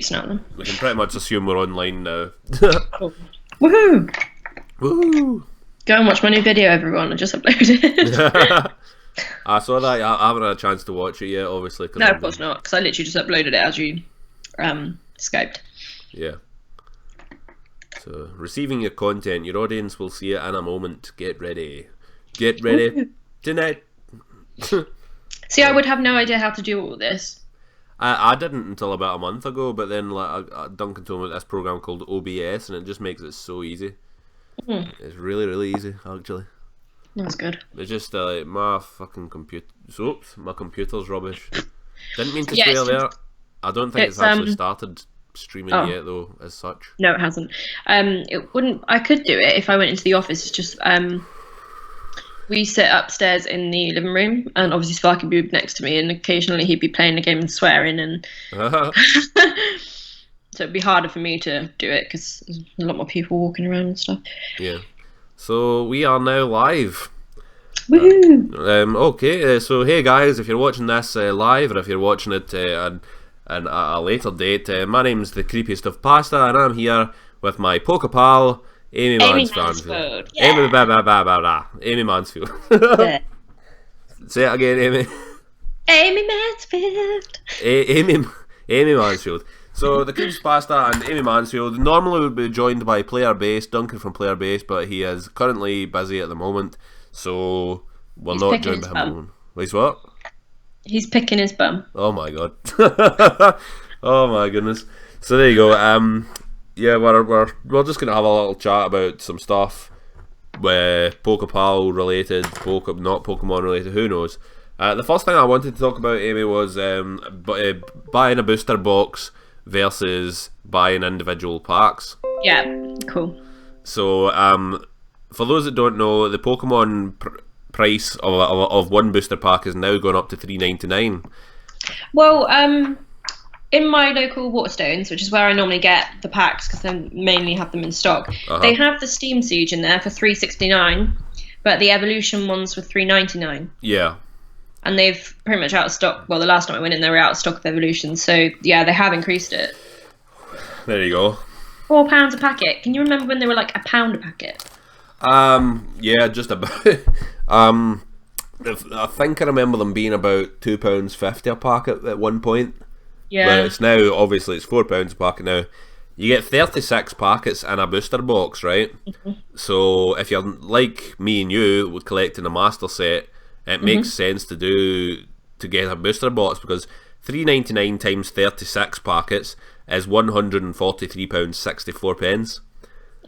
snap them. We can pretty much assume we're online now. Cool. Woohoo! Woo! Go and watch my new video, everyone. I just uploaded. I saw that. I haven't had a chance to watch it yet, obviously. No, of course not, because I literally just uploaded it as you Skyped. Yeah. So, receiving your content, your audience will see it in a moment. Get ready. Get ready tonight. See, I would have no idea how to do all this. I didn't until about a month ago, but then Duncan told me about this program called OBS, and it just makes it so easy. It's really, really easy, actually. That's good. It's just my fucking computer. Oops, my computer's rubbish. Didn't mean to swear there. I don't think it's actually started streaming yet, though, as such. No, it hasn't. It wouldn't. I could do it if I went into the office. It's just we sit upstairs in the living room, and obviously Sparky would be next to me, and occasionally he'd be playing a game and swearing, and so it'd be harder for me to do it because there's a lot more people walking around and stuff. Yeah. So we are now live. Woohoo! Okay, so hey guys, if you're watching this live, or if you're watching it at a later date, my name's the Creepiest of Pasta, and I'm here with my PokePal, Ammy Mansfield. Yeah. Ammy Mansfield. Yeah. Say it again, Amy. Ammy Mansfield. Ammy Mansfield. So the Creepypasta and Ammy Mansfield normally would be joined by Player Base, Duncan from Player Base, but he is currently busy at the moment, so we're not joined by him at the moment. Wait, what? He's picking his bum. Oh my god. Oh my goodness. So there you go. Yeah, we're just gonna have a little chat about some stuff, PokePal related, not Pokemon related. Who knows? The first thing I wanted to talk about, Amy, was buying a booster box versus buying individual packs. Yeah, cool. So, for those that don't know, the Pokemon price of one booster pack is now gone up to $3.99. Well, in my local Waterstones, which is where I normally get the packs because they mainly have them in stock, they have the Steam Siege in there for $3.69, but the Evolution ones were $3.99. Yeah. And they've pretty much out of stock. Well, the last time I went in, they were out of stock of Evolution. So, yeah, they have increased it. There you go. £4 a packet. Can you remember when they were like £1 a packet? Yeah, just about. I think I remember them being about £2.50 a packet at one point. Yeah. But it's now, obviously, it's £4 a packet now. You get 36 packets in a booster box, right? So if you're like me and you with collecting a master set, it makes sense to get a booster box, because $3.99 times 36 packets is £143.64.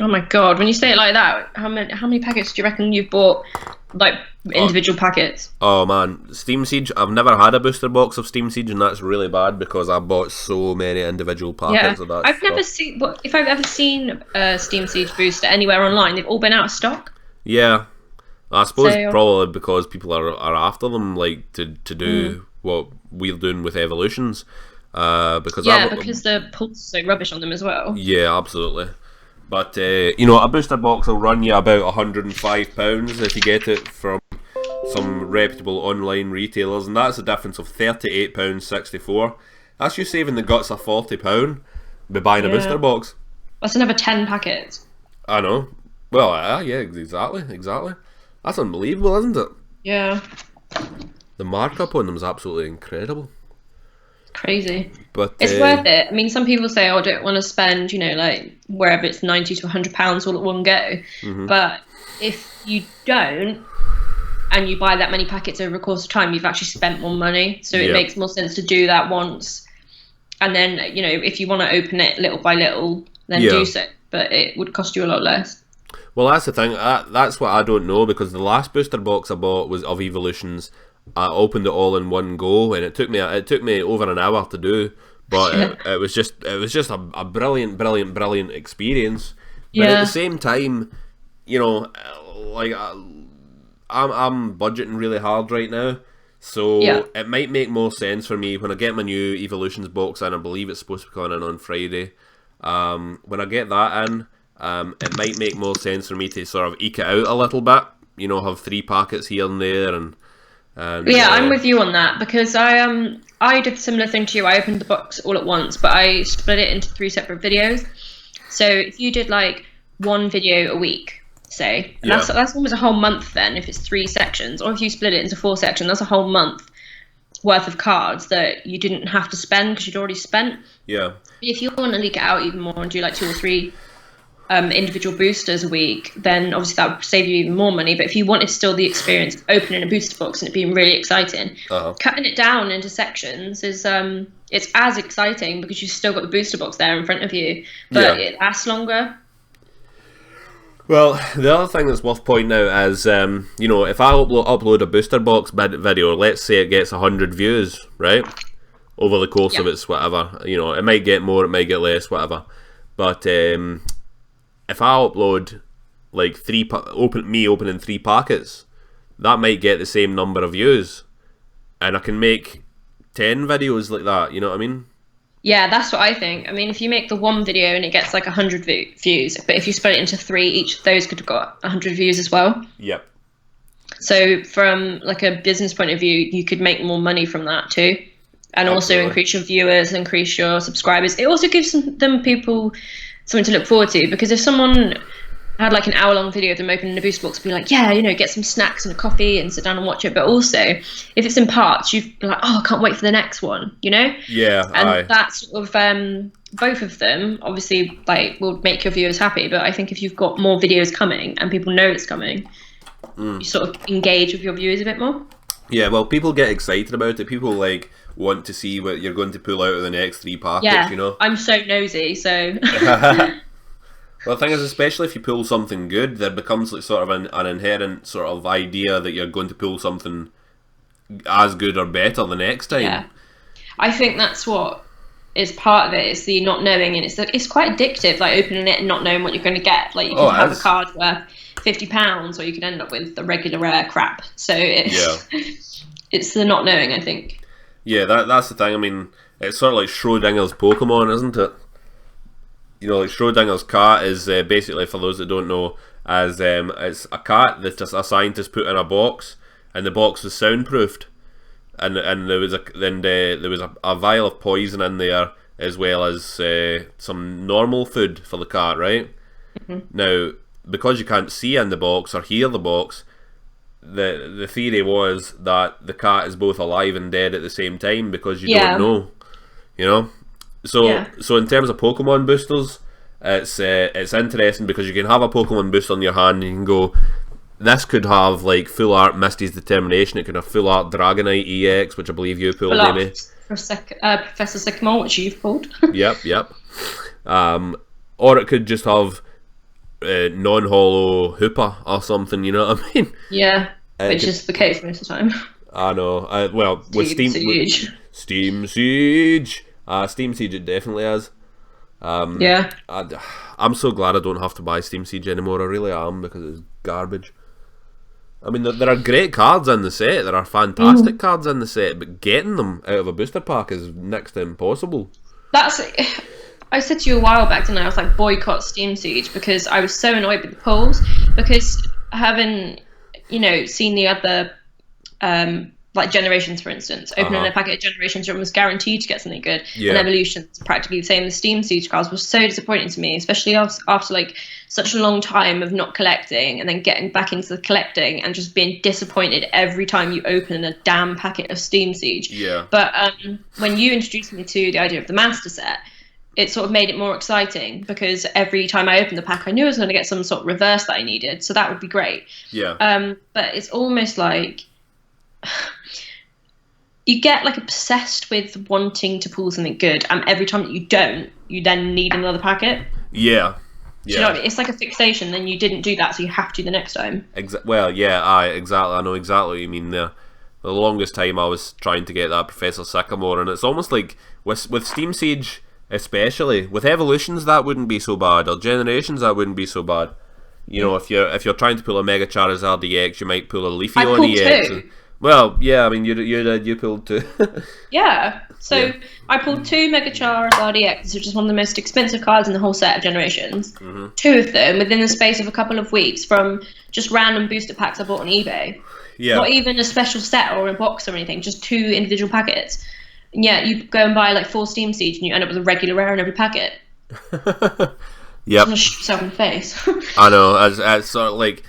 Oh my god! When you say it like that, how many packets do you reckon you've bought, like individual packets? Oh man, Steam Siege. I've never had a booster box of Steam Siege, and that's really bad because I bought so many individual packets of that. I've never seen. If I've ever seen a Steam Siege booster anywhere online, they've all been out of stock. Yeah. I suppose probably because people are after them, like to do what we're doing with Evolutions. Because the pulse is so rubbish on them as well. Yeah, absolutely. But a booster box will run you about £105 if you get it from some reputable online retailers, and that's a difference of £38.64. That's you saving the guts of £40 by buying a booster box. That's another 10 packets. I know. Well, yeah, exactly. That's unbelievable, isn't it? Yeah. The markup on them is absolutely incredible. Crazy. But it's worth it. I mean, some people say, I don't want to spend, like wherever it's £90 to £100 all at one go. But if you don't, and you buy that many packets over a course of time, you've actually spent more money. So it makes more sense to do that once. And then, if you want to open it little by little, then do so. But it would cost you a lot less. Well, that's the thing. That's what I don't know, because the last booster box I bought was of Evolutions. I opened it all in one go, and it took me over an hour to do. But it was just a brilliant experience. But at the same time, like I'm budgeting really hard right now, so it might make more sense for me when I get my new Evolutions box in. I believe it's supposed to be coming in on Friday. When I get that in, it might make more sense for me to sort of eke it out a little bit. Have 3 packets here and there, and I'm with you on that, because I I did a similar thing to you. I opened the box all at once, but I split it into 3 separate videos. So if you did like 1 video a week, say, and that's almost a whole month then, if it's 3 sections, or if you split it into 4 sections, that's a whole month worth of cards that you didn't have to spend because you'd already spent. Yeah. If you want to leak it out even more and do like 2 or 3 individual boosters a week, then obviously that would save you even more money. But if you wanted still the experience of opening a booster box and it being really exciting, cutting it down into sections is it's as exciting because you've still got the booster box there in front of you, but it lasts longer. Well, the other thing that's worth pointing out is, you know, if I upload a booster box video, let's say it gets 100 views, right? Over the course of its whatever, you know, it might get more, it might get less, whatever. But if I upload like opening 3 packets, that might get the same number of views, and I can make 10 videos like that. You know what I mean? Yeah, that's what I think. I mean, if you make the 1 video and it gets like 100 views, but if you split it into 3, each of those could have got 100 views as well. Yep. So from like a business point of view, you could make more money from that too. And also increase your viewers, increase your subscribers. It also gives people something to look forward to, because if someone had like an hour-long video of them opening a booster box, be like, yeah, you know, get some snacks and a coffee and sit down and watch it. But also, if it's in parts, you'd be like, oh, I can't wait for the next one, you know? Yeah. And that's sort of both of them obviously like will make your viewers happy. But I think if you've got more videos coming and people know it's coming, you sort of engage with your viewers a bit more. Yeah, well, people get excited about it. People like want to see what you're going to pull out of the next 3 packets, you know? I'm so nosy, so... Well, the thing is, especially if you pull something good, there becomes like sort of an inherent sort of idea that you're going to pull something as good or better the next time. Yeah. I think that's what is part of it, is the not knowing, and it's quite addictive, like opening it and not knowing what you're going to get. Like you can have a card worth £50, or you could end up with the regular rare crap. So it's the not knowing, I think. Yeah, that's the thing. I mean, it's sort of like Schrodinger's Pokemon, isn't it? You know, like Schrodinger's cat is basically, for those that don't know, as it's a cat that just a scientist put in a box, and the box was soundproofed, and there was a vial of poison in there, as well as some normal food for the cat, right? Mm-hmm. Now, because you can't see in the box or hear the box, the theory was that the cat is both alive and dead at the same time, because you don't know, you know. So in terms of Pokemon boosters, it's interesting because you can have a Pokemon booster on your hand and you can go, this could have like full art Misty's Determination, it could have full art Dragonite EX, which I believe you pulled, Amy. Professor Sycamore, which you've pulled. Yep. Or it could just have non-holo Hooper or something, you know what I mean? Yeah, which is the case most of the time. I know. Well, with Steam Siege. Steam Siege it definitely is. I'm so glad I don't have to buy Steam Siege anymore. I really am, because it's garbage. I mean, there are great cards in the set. There are fantastic cards in the set, but getting them out of a booster pack is next to impossible. I said to you a while back, didn't I? I was like, boycott Steam Siege, because I was so annoyed with the polls, because having, you know, seen the other like Generations, for instance, opening a packet of Generations, you're almost guaranteed to get something good. And Evolution's practically the same. The Steam Siege cards was so disappointing to me, especially after like such a long time of not collecting, and then getting back into the collecting and just being disappointed every time you open a damn packet of Steam Siege. Yeah. But when you introduced me to the idea of the Master Set, it sort of made it more exciting, because every time I opened the pack, I knew I was going to get some sort of reverse that I needed. So that would be great. Yeah. But it's almost like you get like obsessed with wanting to pull something good, and every time that you don't, you then need another packet. Yeah. Do you know what I mean? It's like a fixation. Then you didn't do that, so you have to the next time. Exactly. I know exactly what you mean there. The longest time I was trying to get that Professor Sycamore, and it's almost like with Steam Siege, especially with Evolutions, that wouldn't be so bad, or Generations, that wouldn't be so bad. You know, if you're trying to pull a Mega Charizard EX, you might pull a Leafeon EX. Well, yeah, I mean, you pulled 2. Yeah, so I pulled 2 Mega Charizard EX, which is one of the most expensive cards in the whole set of Generations. 2 of them within the space of a couple of weeks from just random booster packs I bought on eBay. Yeah. Not even a special set or a box or anything, just 2 individual packets. And yeah, you go and buy like 4 Steam Siege and you end up with a regular rare in every packet. Yep. Just shoot yourself in the face. I know. As sort of like,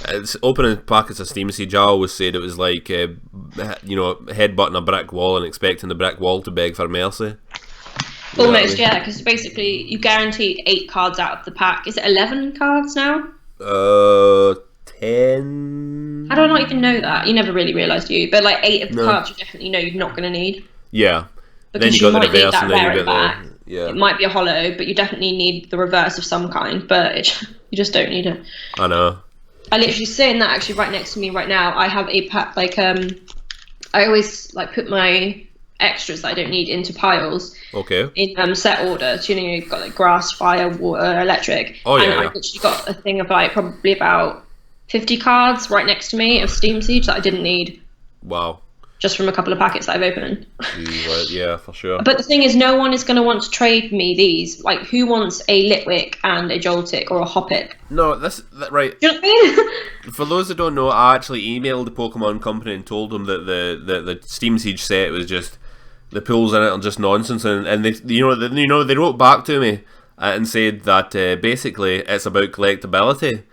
it's opening packets of Steam Siege. I always said it was like, headbutting a brick wall and expecting the brick wall to beg for mercy. Almost, yeah, because basically you guarantee 8 cards out of the pack. Is it 11 cards now? 10. I don't not even know that. You never really realised, do you? But like 8 of the cards you definitely know you're not going to need. Yeah. Because then you got the reverse and then you get the... Yeah. It might be a holo, but you definitely need the reverse of some kind, but you just don't need it. I know. I literally saying that actually right next to me right now, I have a pack, like, I always like put my extras that I don't need into piles. Okay. In set order. So, you've got like grass, fire, water, electric. Oh, yeah. And I've literally got a thing of like probably about 50 cards right next to me of Steam Siege that I didn't need. Wow. Just from a couple of packets that I've opened. Yeah, for sure. But the thing is, no one is going to want to trade me these. Like, who wants a Litwick and a Joltik or a Hoppip? No, right. Do you know what I mean? For those that don't know, I actually emailed the Pokemon company and told them that the Steam Siege set was just, the pulls in it are just nonsense, and they they wrote back to me and said that basically it's about collectability,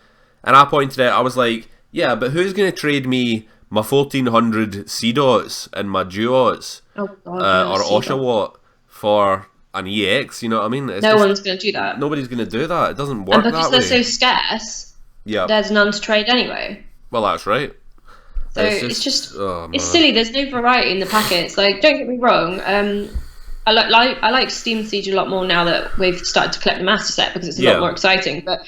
and I pointed out, I was like, yeah, but who's going to trade me my 1400 C-Dots and my Duots or Oshawott for an EX, you know what I mean? No one's going to do that. Nobody's going to do that. It doesn't work that way. And because they're so scarce, there's none to trade anyway. Well, that's right. So it's just it's silly. There's no variety in the packets. Like, don't get me wrong. I like Steam Siege a lot more now that we've started to collect the Master Set because it's a lot more exciting. But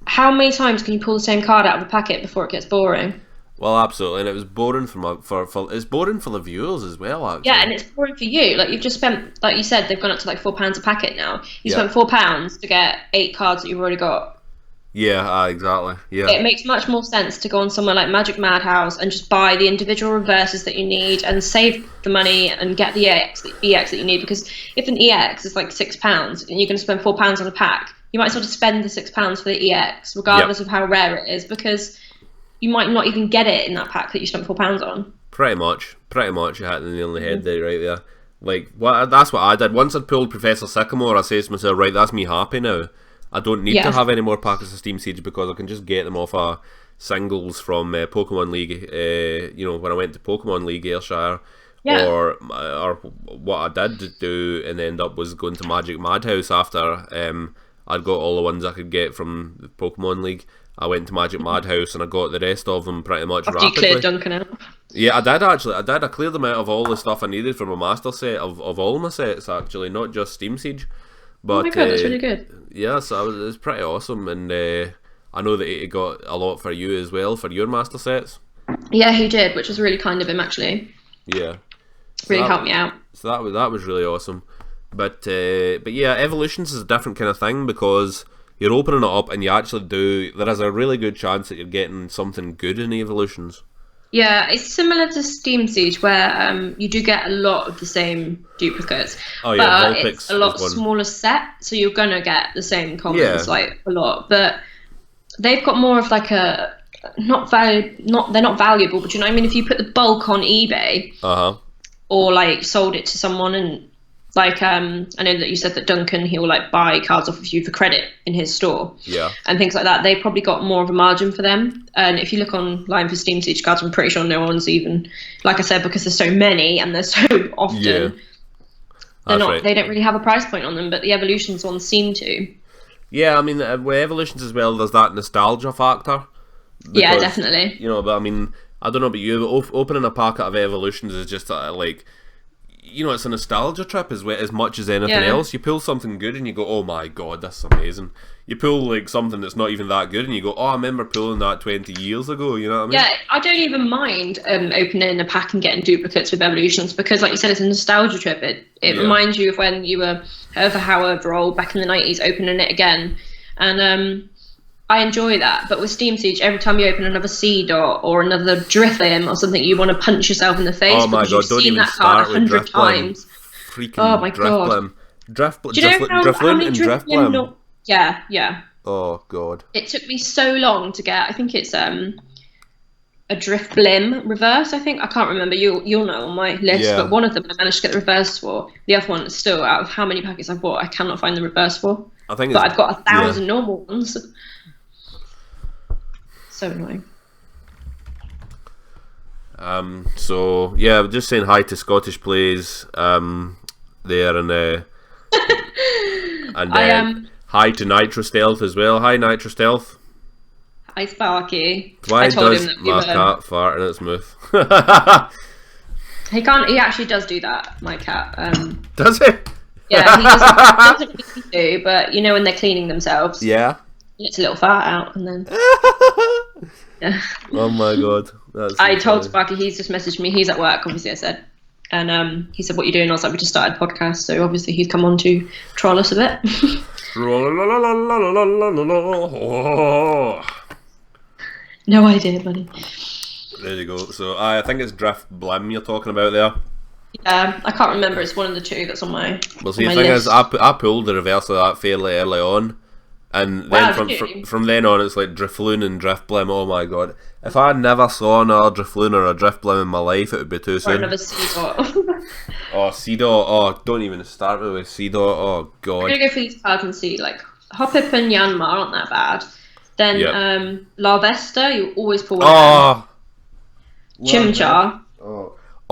how many times can you pull the same card out of a packet before it gets boring? Well, absolutely, and it was boring it's boring for the viewers as well. Actually. Yeah, and it's boring for you. Like, you've just spent, like you said, they've gone up to like £4 a packet now. You spent £4 to get 8 cards that you've already got. Yeah, exactly. Yeah, it makes much more sense to go on somewhere like Magic Madhouse and just buy the individual reverses that you need and save the money and get the EX that you need. Because if an EX is like £6 and you're going to spend £4 on a pack, you might as well just spend the £6 for the EX, regardless of how rare it is, because you might not even get it in that pack that you spent £4 on. Pretty much. You hit the nail on the head there, right there. Like, that's what I did. Once I'd pulled Professor Sycamore, I said to myself, right, that's me happy now. I don't need to have any more packets of Steam Siege because I can just get them off of singles from Pokemon League. When I went to Pokemon League Ayrshire, or what I did do and end up was going to Magic Madhouse after I'd got all the ones I could get from the Pokemon League. I went to Magic Madhouse and I got the rest of them pretty much rapidly. You cleared Duncan out? Yeah, I did actually. I cleared them out of all the stuff I needed from a master set of all my sets actually, not just Steam Siege. But, oh my god, that's really good. Yeah, so it was pretty awesome, and I know that he got a lot for you as well, for your master sets. Yeah, he did, which was really kind of him, actually. Yeah. Really helped me out. So that was really awesome. But yeah, Evolutions is a different kind of thing because you're opening it up and you actually there is a really good chance that you're getting something good in Evolutions. Yeah, it's similar to Steam Siege where you do get a lot of the same duplicates. Oh yeah, but it's a lot smaller set, so you're gonna get the same commons like a lot. But they've got more of like a they're not valuable, but you know what I mean? If you put the bulk on eBay or like sold it to someone and like I know that you said that Duncan, he'll like buy cards off of you for credit in his store. Yeah. And things like that. They probably got more of a margin for them. And if you look online for Steam Siege cards, I'm pretty sure no one's even, like I said, because there's so many and there's so often, they don't really have a price point on them, but the Evolutions ones seem to. Yeah, I mean, with Evolutions as well, there's that nostalgia factor. Because, yeah, definitely. You know, but I mean, I don't know about you, but opening a packet of Evolutions is just like, you know, it's a nostalgia trip as much as anything else. You pull something good and you go, oh my god, that's amazing. You pull like something that's not even that good and you go, oh, I remember pulling that 20 years ago, you know what I mean? Yeah, I don't even mind opening a pack and getting duplicates with Evolutions because, like you said, it's a nostalgia trip. It reminds you of when you were however old back in the 90s opening it again. And I enjoy that. But with Steam Siege, every time you open another Seedot or another Driflim or something, you want to punch yourself in the face. Oh my god, don't even start with 100 times. Freaking oh my god. Driflim and Driflim. Yeah. Oh god. It took me so long to get, I think it's a Drift Blim reverse, I think. I can't remember. You'll know on my list, but one of them I managed to get the reverse for. The other one is still, out of how many packets I've bought, I cannot find the reverse for. I think but I've got 1,000 normal ones. So annoying. So yeah, just saying hi to Scottish Plays there, and hi to Nitro Stealth as well. Hi Nitro Stealth. Hi Sparky. Why I told does him that my cat fart in its mouth? He can't. He actually does do that. My cat. Does he? Yeah, he doesn't really do. But you know when they're cleaning themselves. Yeah. He lets a little fart out, and then. Yeah. Oh my god. That's I told Sparky, he's just messaged me. He's at work, obviously. I said, and he said, "What are you doing?" I was like, "We just started a podcast." So obviously he's come on to troll us a bit. No idea, buddy. There you go. So I think it's Drift Blim you're talking about there. Yeah, I can't remember. It's one of the two that's on my. Well, see, the thing is, I pulled the reverse of that fairly early on, and then from then on, it's like Drifloon and Drift Blim. Oh my god! If I never saw another Drifloon or a Drift Blim in my life, it would be too soon. Or another Seedot. Oh, Seedot. Oh, don't even start me with Seedot. Oh god. I'm gonna go for these cards and see. Like Hoppip and Yanma aren't that bad. Then Larvesta, you always pull one. Oh. Chimchar.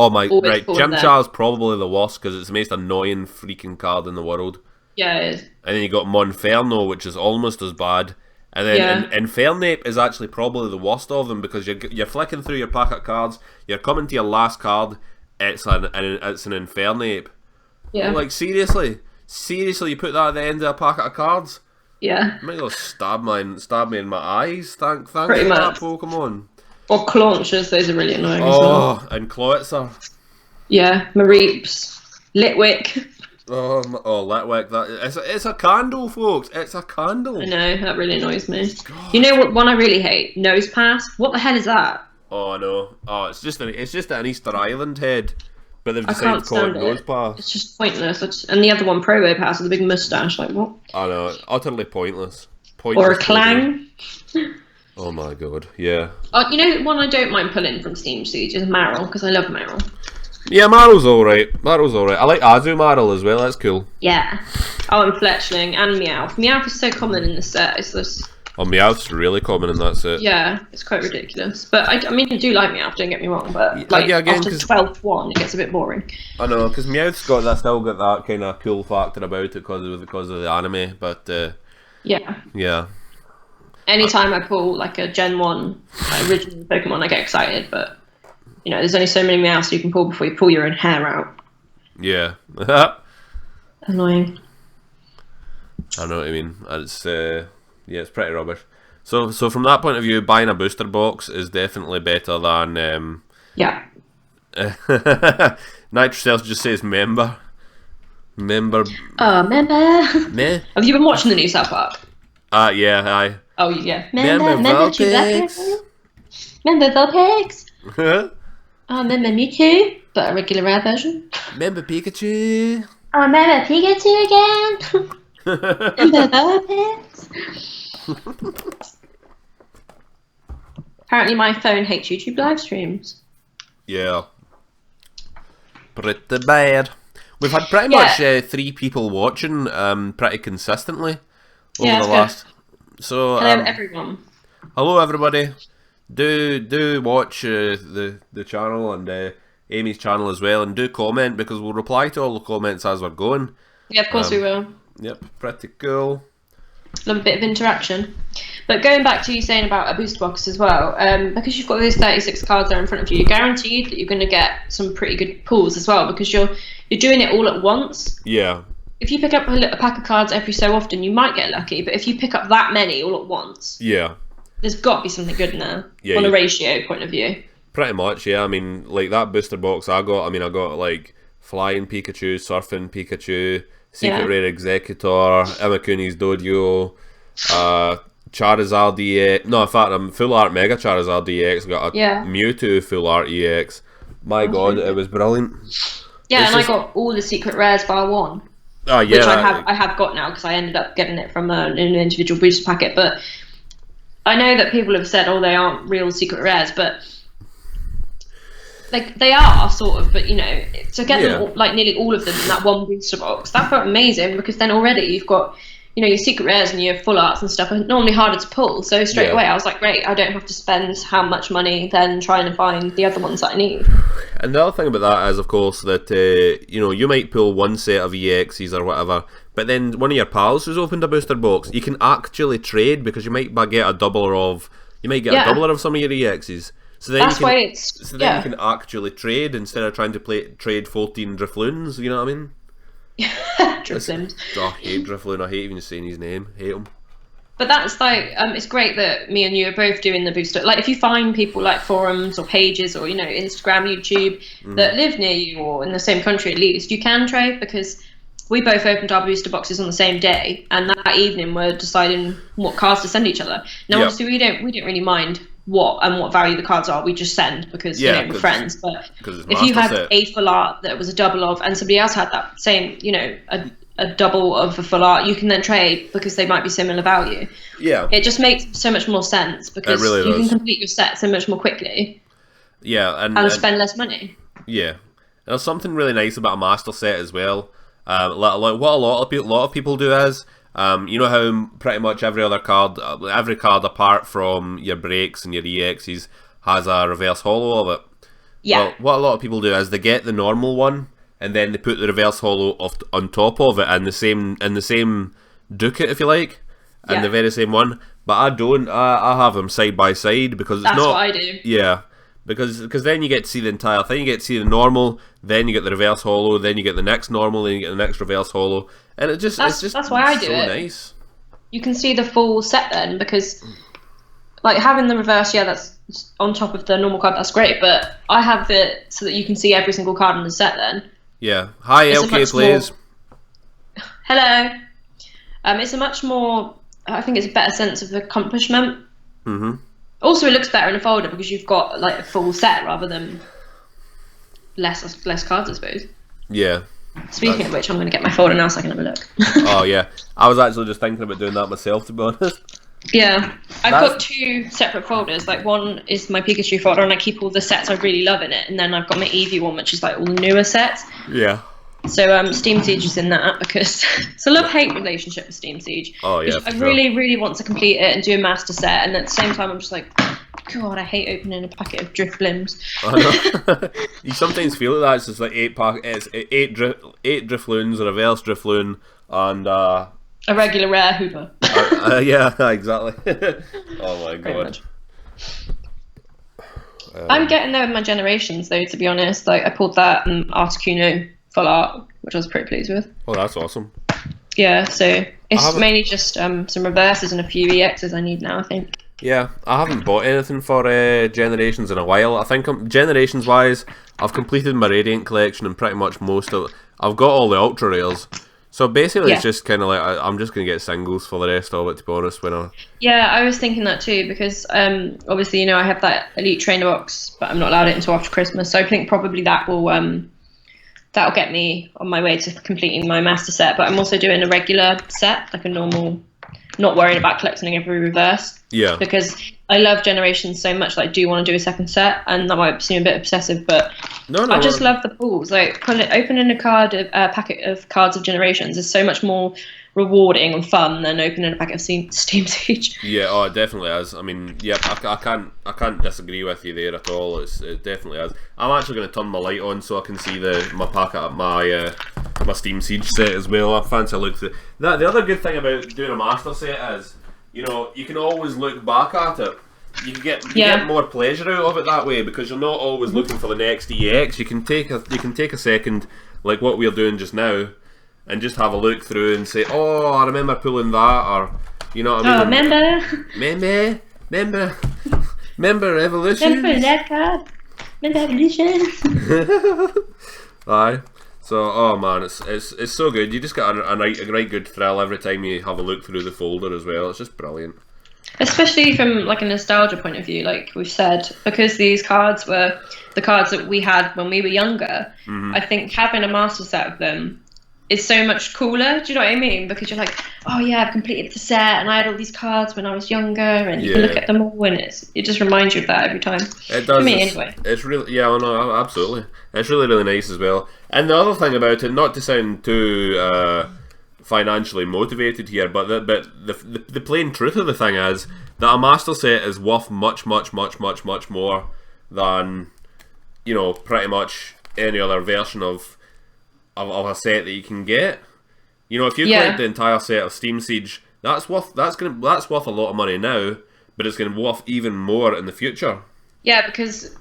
Oh my, right, Chimchar is probably the worst because it's the most annoying freaking card in the world. Yeah, it is. And then you got Monferno, which is almost as bad. And then Infernape is actually probably the worst of them because you're flicking through your pack of cards, you're coming to your last card, it's an Infernape. Yeah. I'm like, seriously, you put that at the end of a packet of cards? Yeah. You might as well stab me in my eyes. Thanks for Pretty that, much. Pokemon. Or Claunchers, those are really annoying as well. Oh, and Clawitzer. Yeah, Mareeps, Litwick. Oh, Litwick, it's a candle, folks. It's a candle. I know, that really annoys me. God. You know what one I really hate? Nose Pass. What the hell is that? Oh no. Oh, it's just an Easter Island head. But they've decided to call it Nose Pass. It's just pointless. And the other one, Probo Pass, with a big moustache. Like, what? I know, utterly pointless. Or a Clang. Oh my god, yeah. You know, one I don't mind pulling from Steam Siege is Marill, because I love Marill. Yeah, Marill's alright. I like Azumarill as well, that's cool. Yeah. Oh, and Fletchling and Meowth. Meowth is so common in this set. It's this... Oh, Meowth's really common in that set. Yeah, it's quite ridiculous. But I mean, I do like Meowth, don't get me wrong, but like, after 12th one, it gets a bit boring. I know, because Meowth's still got that kind of cool factor about it because of the anime, but... Yeah. Anytime I pull like a Gen 1 original Pokemon, I get excited, but you know, there's only so many Meowths you can pull before you pull your own hair out. Yeah. Annoying. I know what you mean. It's it's pretty rubbish. So from that point of view, buying a booster box is definitely better than yeah. Nitrocells just says member. Member. Meh. Have you been watching the new South Park? Yeah, aye. Oh yeah. Member Vulpix. Member Vulpix. Member Mewtwo, but a regular rare version. Member Pikachu. Member Pikachu again. Member Vulpix. Apparently my phone hates YouTube live streams. Yeah. Pretty bad. We've had pretty much 3 people watching pretty consistently over the last... So, hello everyone. Hello everybody. Do watch the channel and Amy's channel as well, and do comment because we'll reply to all the comments as we're going. Yeah, of course we will. Yep, pretty cool. Love a bit of interaction. But going back to you saying about a booster box as well, because you've got those 36 cards there in front of you, you're guaranteed that you're going to get some pretty good pulls as well because you're doing it all at once. Yeah. If you pick up a pack of cards every so often, you might get lucky. But if you pick up that many all at once, there's got to be something good in there on a ratio point of view. Pretty much, yeah. I mean, like that booster box I got like Flying Pikachu, Surfing Pikachu, Secret Rare Executor, Imakuni's Dodio, Charizard EX. No, in fact, I'm Full Art Mega Charizard EX. Got a Mewtwo Full Art EX. My god, it was brilliant. Yeah, and I got all the secret rares bar one. Oh yeah, which I have got now because I ended up getting it from an individual booster packet. But I know that people have said, "Oh, they aren't real secret rares," but like they are sort of, but you know, to get them all, like nearly all of them in that one booster box, that felt amazing because then already you've got, you know, your secret rares and your full arts and stuff are normally harder to pull. So straight away I was like, great, I don't have to spend how much money then trying to find the other ones that I need. And the other thing about that is, of course, that you know, you might pull one set of EXs or whatever, but then one of your pals who's opened a booster box, you can actually trade because you might get a doubler of some of your EXs. So then that's why you can actually trade instead of trying to trade 14 Drifloons. You know what I mean? Drifloons. I hate Drifloon. I hate even saying his name. Hate him. But that's like, it's great that me and you are both doing the booster. Like, if you find people like forums or pages or, you know, Instagram, YouTube that live near you or in the same country at least, you can trade, because we both opened our booster boxes on the same day, and that evening we're deciding what cards to send each other. Now, obviously, we don't really mind what value the cards are. We just send because you know, we're friends. But if you had a full art that was a double of, and somebody else had that same, you know, a double of a full art, you can then trade because they might be similar value. Yeah, it just makes so much more sense because you can complete your set so much more quickly. Yeah, and spend less money. Yeah, there's something really nice about a master set as well. Like what a lot of people do is, you know how pretty much every card apart from your breaks and your EXs has a reverse holo of it. Yeah. Well, what a lot of people do is they get the normal one and then they put the reverse holo on top of it in the same ducat, if you like, and the very same one. But I don't. I have them side by side because it's that's what I do. Yeah. Because then you get to see the entire thing. You get to see the normal, then you get the reverse holo, then you get the next normal, then you get the next reverse holo, and it's just that's why I do it. Nice. You can see the full set then, because like having the reverse, that's on top of the normal card. That's great, but I have it so that you can see every single card in the set. Then. Yeah. Hi, LK Plays. Hello. It's a much more. I think it's a better sense of accomplishment. Mm-hmm. Also, it looks better in a folder because you've got like a full set rather than less cards, I suppose. Yeah. Speaking of which, I'm going to get my folder now so I can have a look. Oh yeah, I was actually just thinking about doing that myself, to be honest. Yeah, I've got two separate folders. Like, one is my Pikachu folder, and I keep all the sets I really love in it, and then I've got my Eevee one, which is like all the newer sets. Yeah. So Steam Siege is in that because it's a love-hate relationship with Steam Siege. Oh yeah. I really, really want to complete it and do a master set, and at the same time I'm just like, God, I hate opening a packet of Drifblims. You sometimes feel like that. It's just like eight Drifloons, a reverse Drifloon, and a regular rare Hooper. Yeah, exactly. Oh my God. I'm getting there with my generations though, to be honest. Like, I pulled that Articuno full art, which I was pretty pleased with. Oh, that's awesome. Yeah, so it's mainly just some reverses and a few EXs I need now, I think. Yeah, I haven't bought anything for Generations in a while. I think Generations wise, I've completed my Radiant collection and pretty much most of it. I've got all the Ultra Rares. So basically it's just kind of like, I'm just going to get singles for the rest of it, to be honest. Yeah, I was thinking that too, because obviously, you know, I have that Elite Trainer box, but I'm not allowed it until after Christmas. So I think probably that will that'll get me on my way to completing my master set. But I'm also doing a regular set, like a normal, not worrying about collecting every reverse. Yeah. Because I love Generations so much that I do want to do a second set, and that might seem a bit obsessive, but I just love the pulls. Like, opening a packet of cards of Generations is so much more rewarding and fun than opening a packet of Steam Siege. Yeah, oh, it definitely is. I mean, yeah, I can't disagree with you there at all. It definitely is. I'm actually going to turn my light on so I can see my packet of my Steam Siege set as well. I fancy a look through that. The other good thing about doing a master set is, you know, you can always look back at it. You get more pleasure out of it that way, because you're not always looking for the next EX. You can take a second, like what we're doing just now, and just have a look through and say, oh, I remember pulling that, or, you know what I mean? Remember Evolution? Remember that card? Remember Evolution? Aye. So, oh man, it's so good. You just get a right good thrill every time you have a look through the folder as well. It's just brilliant. Especially from like a nostalgia point of view, like we've said, because these cards were the cards that we had when we were younger. I think having a master set of them is so much cooler. Do you know what I mean? Because you're like, oh yeah, I've completed the set, and I had all these cards when I was younger, and you can look at them all, and it just reminds you of that every time. It does. For me, anyway. It's really, yeah, no, absolutely. It's really, really nice as well. And the other thing about it, not to sound too financially motivated here, but the plain truth of the thing is that a master set is worth much, much, much, much, much more than, you know, pretty much any other version of a set that you can get. You know, if you collect the entire set of Steam Siege, that's worth a lot of money now, but it's going to be worth even more in the future. Yeah, because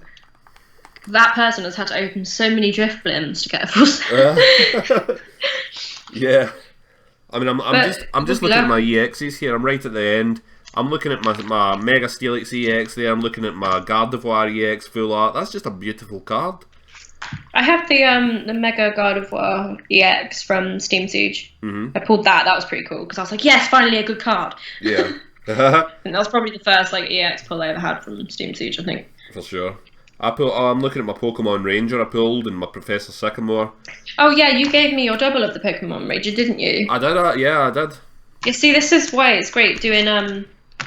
that person has had to open so many drift blimps to get a full set. Yeah. I mean, I'm just looking at my EXs here. I'm right at the end. I'm looking at my Mega Steelix EX there. I'm looking at my Gardevoir EX full art. That's just a beautiful card. I have the Mega Gardevoir EX from Steam Siege. I pulled that. That was pretty cool because I was like, yes, finally a good card. Yeah. And that was probably the first like EX pull I ever had from Steam Siege, I think. For sure. I'm looking at my Pokemon Ranger I pulled and my Professor Sycamore. Oh yeah, you gave me your double of the Pokemon Ranger, didn't you? I did. Yeah, I did. You see, this is why it's great doing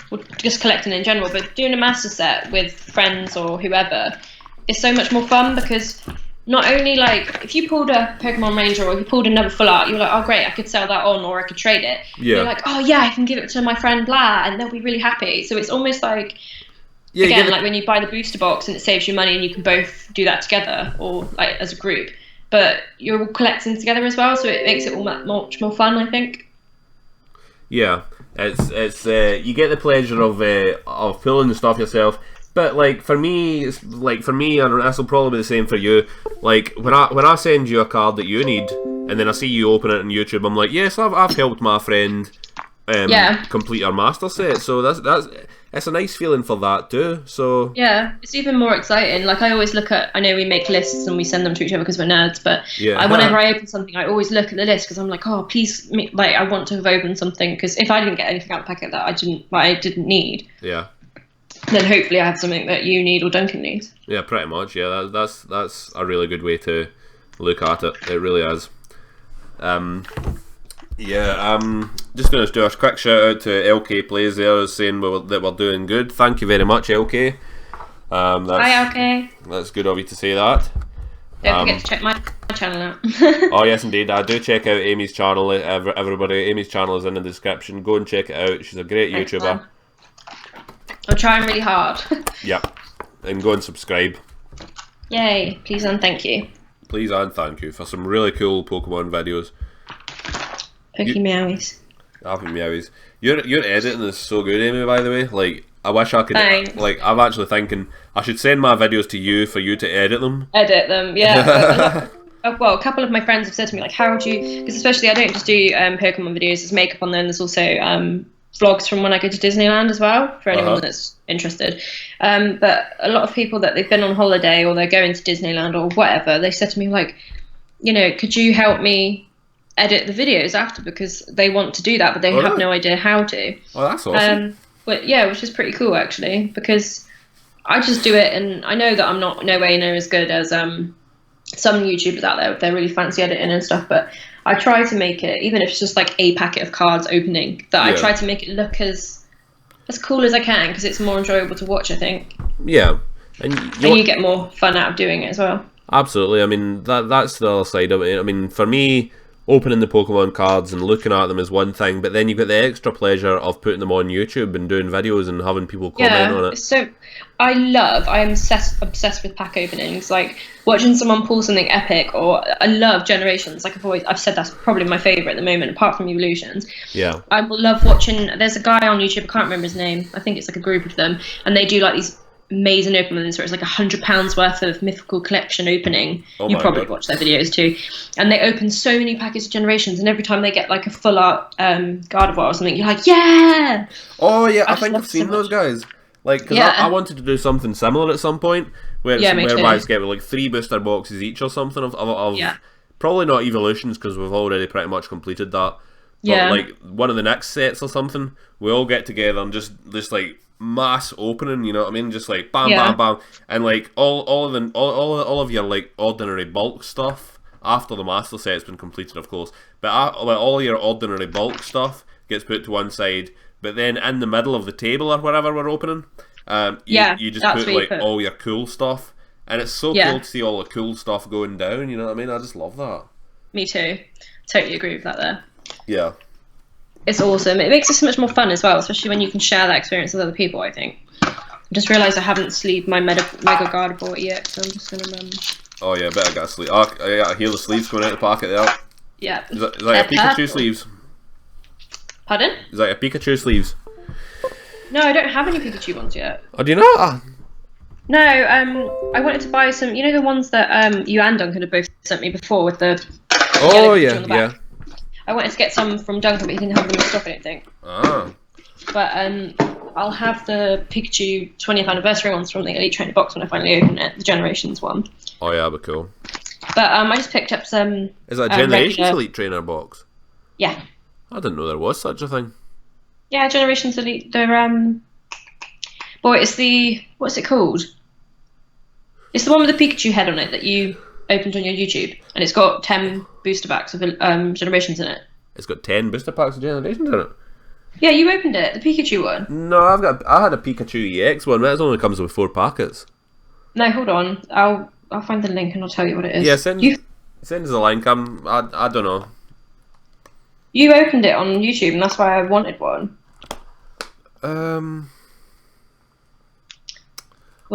well, just collecting in general, but doing a master set with friends or whoever is so much more fun because not only like if you pulled a Pokemon Ranger or if you pulled another full art, you're like, oh great, I could sell that on or I could trade it. Yeah. You're like, oh yeah, I can give it to my friend blah, and they'll be really happy. So it's almost like again, like when you buy the booster box and it saves you money and you can both do that together or like as a group, but you're all collecting together as well, so it makes it all much more fun, I think. Yeah, it's you get the pleasure of pulling the stuff yourself. But like for me, and this will probably be the same for you. Like when I send you a card that you need, and then I see you open it on YouTube, I'm like, yes, I've helped my friend complete our master set. So that's it's a nice feeling for that too. So yeah, it's even more exciting. Like I always I know we make lists and we send them to each other because we're nerds, but whenever I open something, I always look at the list because I'm like, oh please, like I want to have opened something because if I didn't get anything out of the packet that I didn't need, then hopefully I have something that you need or Duncan needs. Yeah, pretty much. Yeah, that's a really good way to look at it. It really is. Just going to do a quick shout out to LK Plays there, saying that we're doing good. Thank you very much, LK. Hi, LK. That's good of you to say that. Don't forget to check my channel out. Oh yes, indeed. I do check out Amy's channel. Everybody, Amy's channel is in the description. Go and check it out. She's a great YouTuber. I'm trying really hard. Yep. And go and subscribe. Yay. Please and thank you. Please and thank you for some really cool Pokemon videos. Meowies. Happy Meowies. Your editing is so good, Amy, by the way. Like, I wish I could... Thanks. Like, I'm actually thinking I should send my videos to you for you to edit them. Edit them, yeah. Well, a couple of my friends have said to me, like, how would you... Because especially I don't just do Pokemon videos, there's makeup on there, and there's also vlogs from when I go to Disneyland as well, for anyone that's interested. But a lot of people that they've been on holiday or they're going to Disneyland or whatever, they said to me, like, you know, could you help me edit the videos after, because they want to do that but they have no idea how to. Oh, that's awesome. But yeah, which is pretty cool actually, because I just do it and I know that I'm not no way near as good as some YouTubers out there if they're really fancy editing and stuff, but I try to make it, even if it's just like a packet of cards opening, that I try to make it look as cool as I can, because it's more enjoyable to watch, I think. Yeah. And you get more fun out of doing it as well. Absolutely. I mean, that's the other side of it. I mean, for me, opening the Pokemon cards and looking at them is one thing, but then you've got the extra pleasure of putting them on YouTube and doing videos and having people comment on it. So I am obsessed with pack openings, like watching someone pull something epic, or I love Generations. Like I've said that's probably my favourite at the moment, apart from Evolutions. Yeah. I will love watching, there's a guy on YouTube, I can't remember his name, I think it's like a group of them, and they do like these amazing openings where it's like £100 worth of mythical collection opening. You probably watch their videos too, and they open so many packets of Generations, and every time they get like a full art Gardevoir or something, you're like, yeah. Oh yeah, I think I've seen those guys. Like, because I wanted to do something similar at some point, whereby it's get like 3 booster boxes each or something of probably not Evolutions, because we've already pretty much completed that. But like one of the next sets or something, we all get together and just like mass opening, you know what I mean? Just like bam, bam, bam, and like all of your like ordinary bulk stuff, after the master set's been completed, of course. But all your ordinary bulk stuff gets put to one side, but then in the middle of the table or wherever we're opening, you just put like all your cool stuff, and it's so cool to see all the cool stuff going down. You know what I mean? I just love that. Me too. Totally agree with that there. Yeah. It's awesome. It makes it so much more fun as well, especially when you can share that experience with other people, I think. I just realised I haven't sleeved my Mega Gardevoir yet, so I'm just going to... Oh yeah, I bet I got a sleeve. Oh, I hear the sleeves coming out of the pocket there. Yeah. Is that your Pikachu sleeves? Pardon? Is that your Pikachu sleeves? No, I don't have any Pikachu ones yet. Oh, do you not? No, I wanted to buy some, you know the ones that you and Duncan had both sent me before with the... Oh yeah, yeah. I wanted to get some from Duncan, but he didn't have them in stock, I don't think. Ah. But I'll have the Pikachu 20th anniversary ones from the Elite Trainer box when I finally open it, the Generations one. Oh yeah, that'd be cool. But I just picked up some... Is that a Generations Elite Trainer box? Yeah. I didn't know there was such a thing. Yeah, Generations Elite, they're... Boy, it's the... What's it called? It's the one with the Pikachu head on it that you opened on your YouTube, and it's got 10 booster packs of Generations in it. It's got 10 booster packs of Generations in it? Yeah, you opened it, the Pikachu one. No, I had a Pikachu EX one, but it only comes with 4 packets. No, hold on. I'll find the link and I'll tell you what it is. Yeah, send us a link. I don't know. You opened it on YouTube, and that's why I wanted one. Hold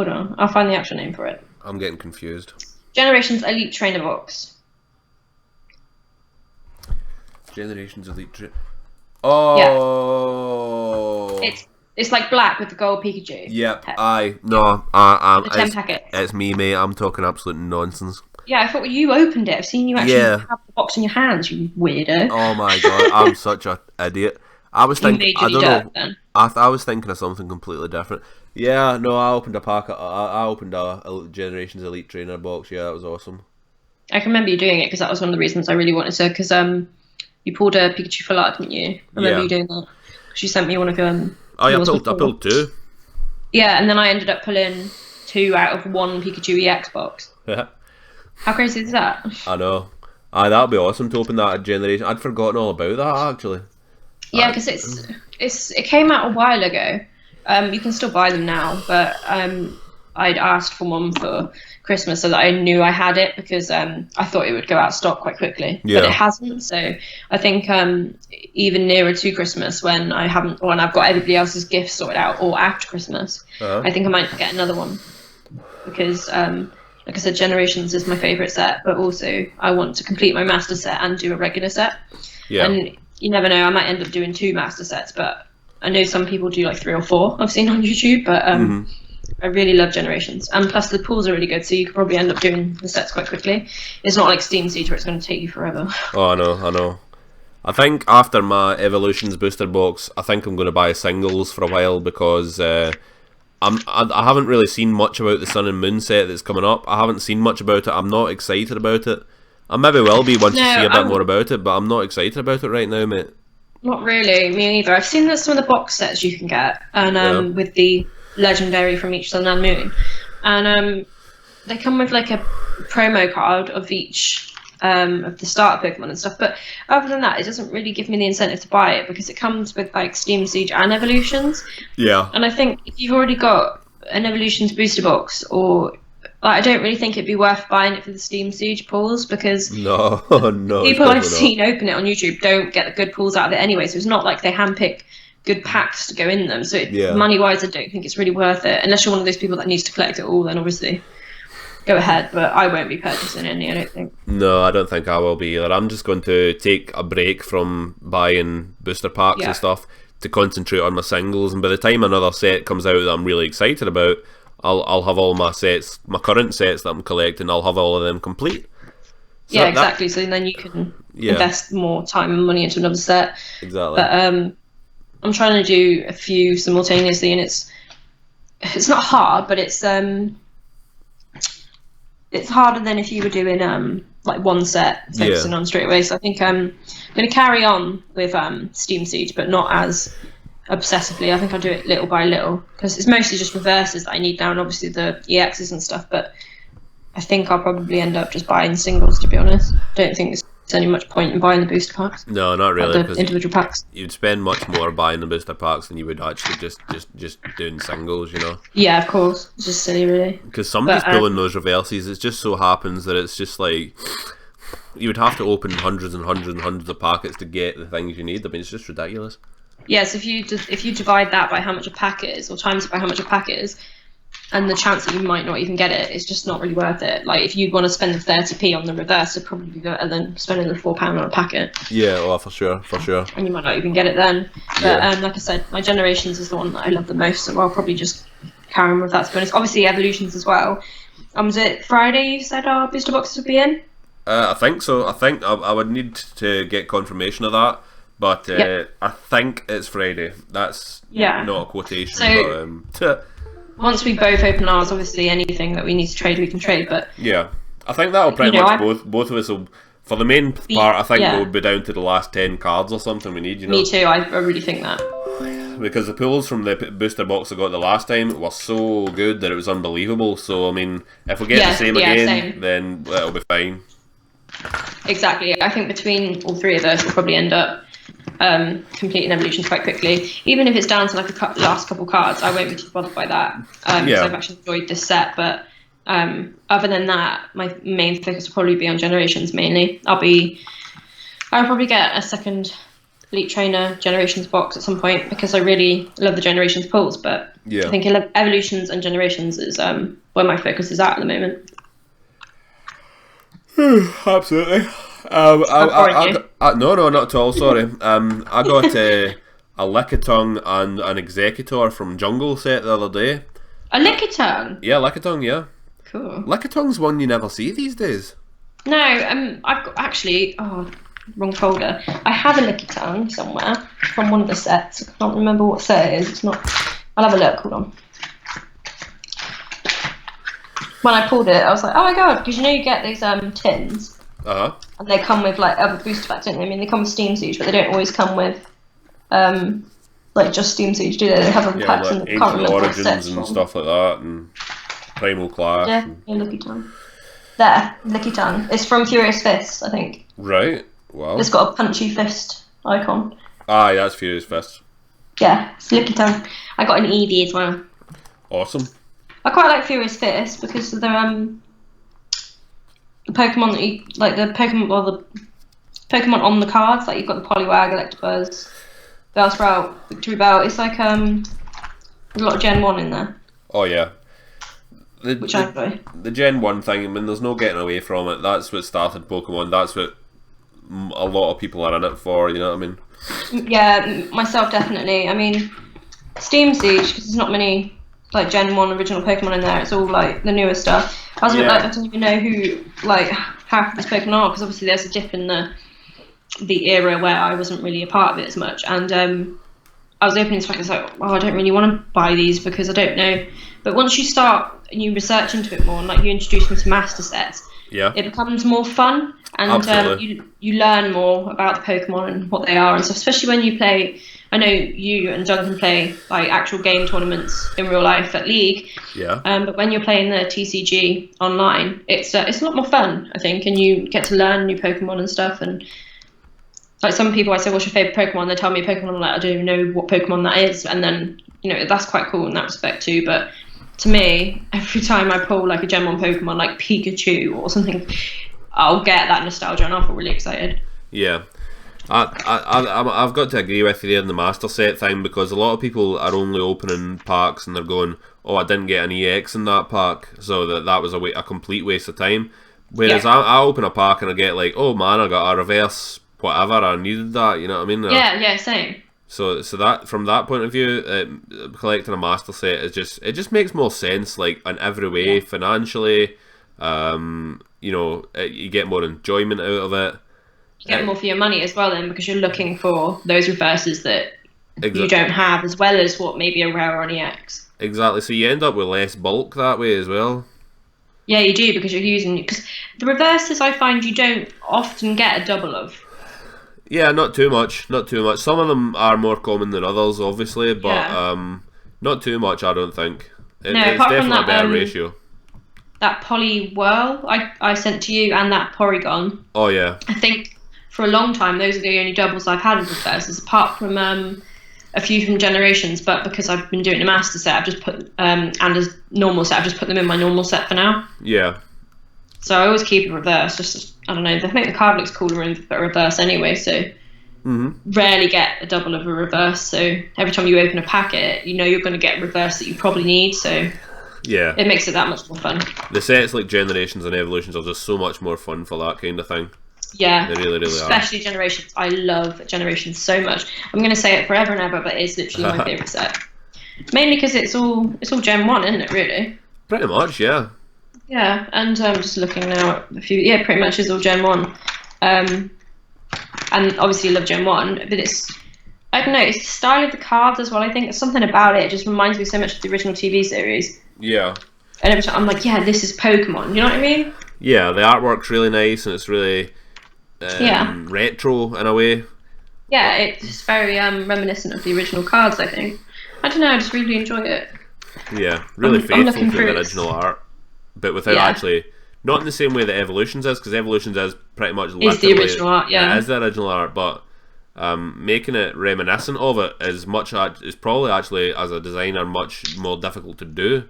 on, I'll find the actual name for it. I'm getting confused. Generations Elite Trainer box. Generations Elite Trainer. Oh. Yeah. It's like black with the gold Pikachu. Yep. The 10 packets. It's me, mate. I'm talking absolute nonsense. Yeah, I thought you opened it. I've seen you actually have the box in your hands, you weirdo. Oh my god, I'm such an idiot. I was thinking. I don't know. Then. I was thinking of something completely different. Yeah, no, I opened a packet. I opened a Generations Elite Trainer box. Yeah, that was awesome. I can remember you doing it because that was one of the reasons I really wanted to. Because you pulled a Pikachu full art, didn't you? I remember you doing that. Because you sent me one of your. Oh yeah, I pulled 2. Yeah, and then I ended up pulling 2 out of 1 Pikachu EX box. Yeah. How crazy is that? I know. That'd be awesome to open that at Generation. I'd forgotten all about that actually. Yeah, because it came out a while ago. You can still buy them now, but I'd asked for one for Christmas so that I knew I had it because I thought it would go out of stock quite quickly, but it hasn't. So I think even nearer to Christmas, when I've got everybody else's gifts sorted out, or after Christmas, I think I might get another one because, like I said, Generations is my favourite set, but also I want to complete my master set and do a regular set. Yeah. And you never know, I might end up doing 2 master sets, but I know some people do like 3 or 4 I've seen on YouTube, but I really love Generations. And plus the pools are really good, so you could probably end up doing the sets quite quickly. It's not like Steam Siege where it's going to take you forever. Oh, I know. I think after my Evolutions booster box, I think I'm going to buy singles for a while because I haven't really seen much about the Sun and Moon set that's coming up. I haven't seen much about it. I'm not excited about it. I maybe will be once I see a bit more about it, but I'm not excited about it right now, mate. Not really, me either. I've seen that some of the box sets you can get, and with the legendary from each Sun and Moon, and they come with like a promo card of each of the starter Pokemon and stuff. But other than that, it doesn't really give me the incentive to buy it because it comes with like Steam Siege and Evolutions. Yeah. And I think if you've already got an Evolutions booster box, or I don't really think it'd be worth buying it for the Steam Siege pools because no, people I've seen open it on YouTube don't get the good pools out of it anyway. So it's not like they handpick good packs to go in them. So money wise, I don't think it's really worth it unless you're one of those people that needs to collect it all. Then obviously go ahead, but I won't be purchasing any. I don't think. No, I don't think I will be either. I'm just going to take a break from buying booster packs and stuff to concentrate on my singles. And by the time another set comes out that I'm really excited about, I'll have all my sets, my current sets that I'm collecting, I'll have all of them complete. So exactly. So then you can invest more time and money into another set. Exactly. But I'm trying to do a few simultaneously, and it's not hard, but it's harder than if you were doing like one set focusing on straight away. So I think I'm going to carry on with Steam Siege, but not as obsessively. I think I'll do it little by little because it's mostly just reverses that I need now, and obviously the EXs and stuff. But I think I'll probably end up just buying singles, to be honest. Don't think there's any much point in buying the booster packs. No, not really. The individual packs. You'd spend much more buying the booster packs than you would actually just doing singles, you know? Yeah, of course. It's just silly, really. Because somebody's pulling those reverses. It just so happens that it's just like you would have to open hundreds and hundreds and hundreds of packets to get the things you need. I mean, it's just ridiculous. Yes, if you divide that by how much a pack is, or times it by how much a pack is, and the chance that you might not even get it, it's just not really worth it. Like, if you want to spend the 30p on the reverse, it'd probably be better than spending the £4 on a packet. Yeah, well, for sure. And you might not even get it then. But like I said, my Generations is the one that I love the most, so I'll probably just carry on with that, to be honest. Obviously, Evolutions as well. Was it Friday you said our booster boxes would be in? I think so. I think I would need to get confirmation of that. But I think it's Friday. That's not a quotation. So, but, once we both open ours, obviously anything that we need to trade, we can trade. But yeah, I think that'll pretty much both of us will. For the main part, I think we'll be down to the last 10 cards or something we need. You know. Me too. I really think that. Because the pulls from the booster box I got the last time were so good that it was unbelievable. So I mean, if we get the same again, then that'll be fine. Exactly. I think between all three of us, we'll probably end up completing Evolutions quite quickly. Even if it's down to like last couple cards, I won't be too bothered by that. Because I've actually enjoyed this set. But other than that, my main focus will probably be on Generations mainly. I'll probably get a second Elite Trainer Generations box at some point because I really love the Generations pulls. But I think Evolutions and Generations is where my focus is at the moment. Absolutely. No, not at all. Sorry. I got a Lickitung and an Executor from Jungle set the other day. A Lickitung? Yeah, Lickitung. Yeah. Cool. Lickitung's one you never see these days. No, I've got wrong folder. I have a Lickitung somewhere from one of the sets. I can't remember what set it is. It's not. I'll have a look. Hold on. When I pulled it, I was like, oh my god, because you get these tins. And they come with like other booster packs, don't they? I mean, they come with Steam Siege, but they don't always come with like just Steam Siege, do they? They have other packs like Ancient Origins and stuff like that, and Primal Clash. Yeah, Lickitung. There, Lickitung. It's from Furious Fist, I think. Right. Wow. It's got a punchy fist icon. Ah, yeah, it's Furious Fist. Yeah, it's Lickitung. I got an Eevee as well. Awesome. I quite like Furious Fist because of the Pokemon that you like, the Pokemon on the cards. Like you've got the Poliwag, Electabuzz, Bellsprout, Victory Bell. It's like a lot of Gen 1 in there. Oh yeah. Which I enjoy. The Gen 1 thing, I mean, there's no getting away from it. That's what started Pokemon. That's what a lot of people are in it for, you know what I mean? Yeah, myself definitely. I mean, Steam Siege, because there's not many like Gen 1 original Pokemon in there. It's all like the newer stuff. I was a bit like, I don't even know who like half of these Pokemon are, because obviously there's a dip in the era where I wasn't really a part of it as much. And I was opening this pack, I was like, oh, I don't really want to buy these because I don't know. But once you start and you research into it more, and like you introduce them to master sets, it becomes more fun, and you learn more about the Pokemon and what they are and stuff. Especially when you play. I know you and Jonathan play like actual game tournaments in real life at League. Yeah. But when you're playing the TCG online, it's a lot more fun, I think, and you get to learn new Pokemon and stuff. And like some people, I say, "What's your favorite Pokemon?" They tell me a Pokemon. I'm like, I don't even know what Pokemon that is, and then that's quite cool in that respect too. But to me, every time I pull like a Gen 1 Pokemon like Pikachu or something, I'll get that nostalgia and I'll feel really excited. Yeah. I've got to agree with you there in the master set thing, because a lot of people are only opening packs and they're going, oh, I didn't get an EX in that pack, so that was a complete waste of time. Whereas I open a pack and I get like, oh man, I got a reverse whatever, I needed that, you know what I mean? Yeah, same. So that from that point of view, collecting a master set it just makes more sense, like in every way, financially. You get more enjoyment out of it. You get more for your money as well, then, because you're looking for those reverses that you don't have, as well as what maybe a rare or an EX. Exactly. So you end up with less bulk that way as well. Yeah, you do, because because the reverses I find you don't often get a double of. Yeah, not too much. Some of them are more common than others, obviously, but not too much, I don't think. It's definitely a better ratio. that Poly Whirl I sent to you and that Porygon. Oh yeah. I think for a long time those are the only doubles I've had with reverses, apart from a few from Generations. But because I've been doing a master set, I've just put and a normal set, I've just put them in my normal set for now. Yeah. So I always keep a reverse. Just I don't know. I think the card looks cooler in a reverse anyway. So rarely get a double of a reverse. So every time you open a packet, you know you're going to get a reverse that you probably need. So yeah, it makes it that much more fun. The sets like Generations and Evolutions are just so much more fun for that kind of thing. Yeah, they really, really especially are. Generations. I love Generations so much. I'm going to say it forever and ever, but it's literally my favourite set. Mainly because it's all Gen 1, isn't it? Really. Pretty much, yeah. Yeah, and I'm just looking now at a few. Yeah, pretty much is all Gen 1. And obviously love Gen 1, but I don't know, it's the style of the cards as well. I think something about it just reminds me so much of the original TV series. Yeah. And every time I'm like, yeah, this is Pokemon. You know what I mean? Yeah, the artwork's really nice and it's really retro in a way. Yeah, it's very reminiscent of the original cards, I think. I don't know, I just really enjoy it. Yeah, really faithful to the original art, but without actually, not in the same way that Evolutions is, because Evolutions is pretty much is the original art, yeah. It is the original art, but making it reminiscent of it is probably actually, as a designer, much more difficult to do.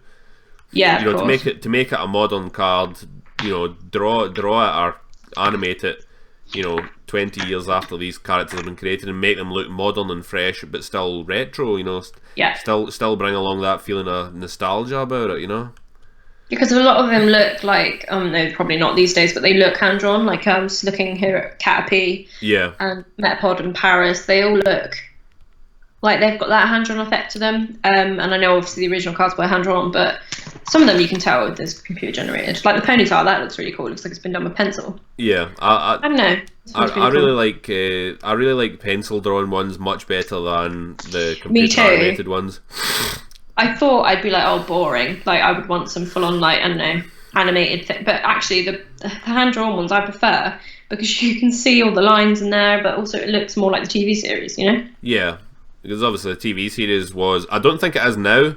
Yeah, you know, to make it a modern card, you know, draw it or animate it, you know, 20 years after these characters have been created and make them look modern and fresh, but still retro. You know, still bring along that feeling of nostalgia about it. You know, because a lot of them look like no, probably not these days, but they look hand drawn. Like just looking here at Caterpie, and Metapod and Paris, they all look like they've got that hand drawn effect to them. And I know obviously the original cards were hand drawn, but some of them you can tell there's computer generated. Like the Ponytail, that looks really cool. It looks like it's been done with pencil. Yeah, I don't know. I really like pencil drawn ones much better than the computer animated ones. I thought I'd be like, oh, boring. Like I would want some full on, like, I don't know, animated thing. But actually, the hand drawn ones I prefer because you can see all the lines in there, but also it looks more like the TV series. You know? Yeah, because obviously the TV series was. I don't think it is now.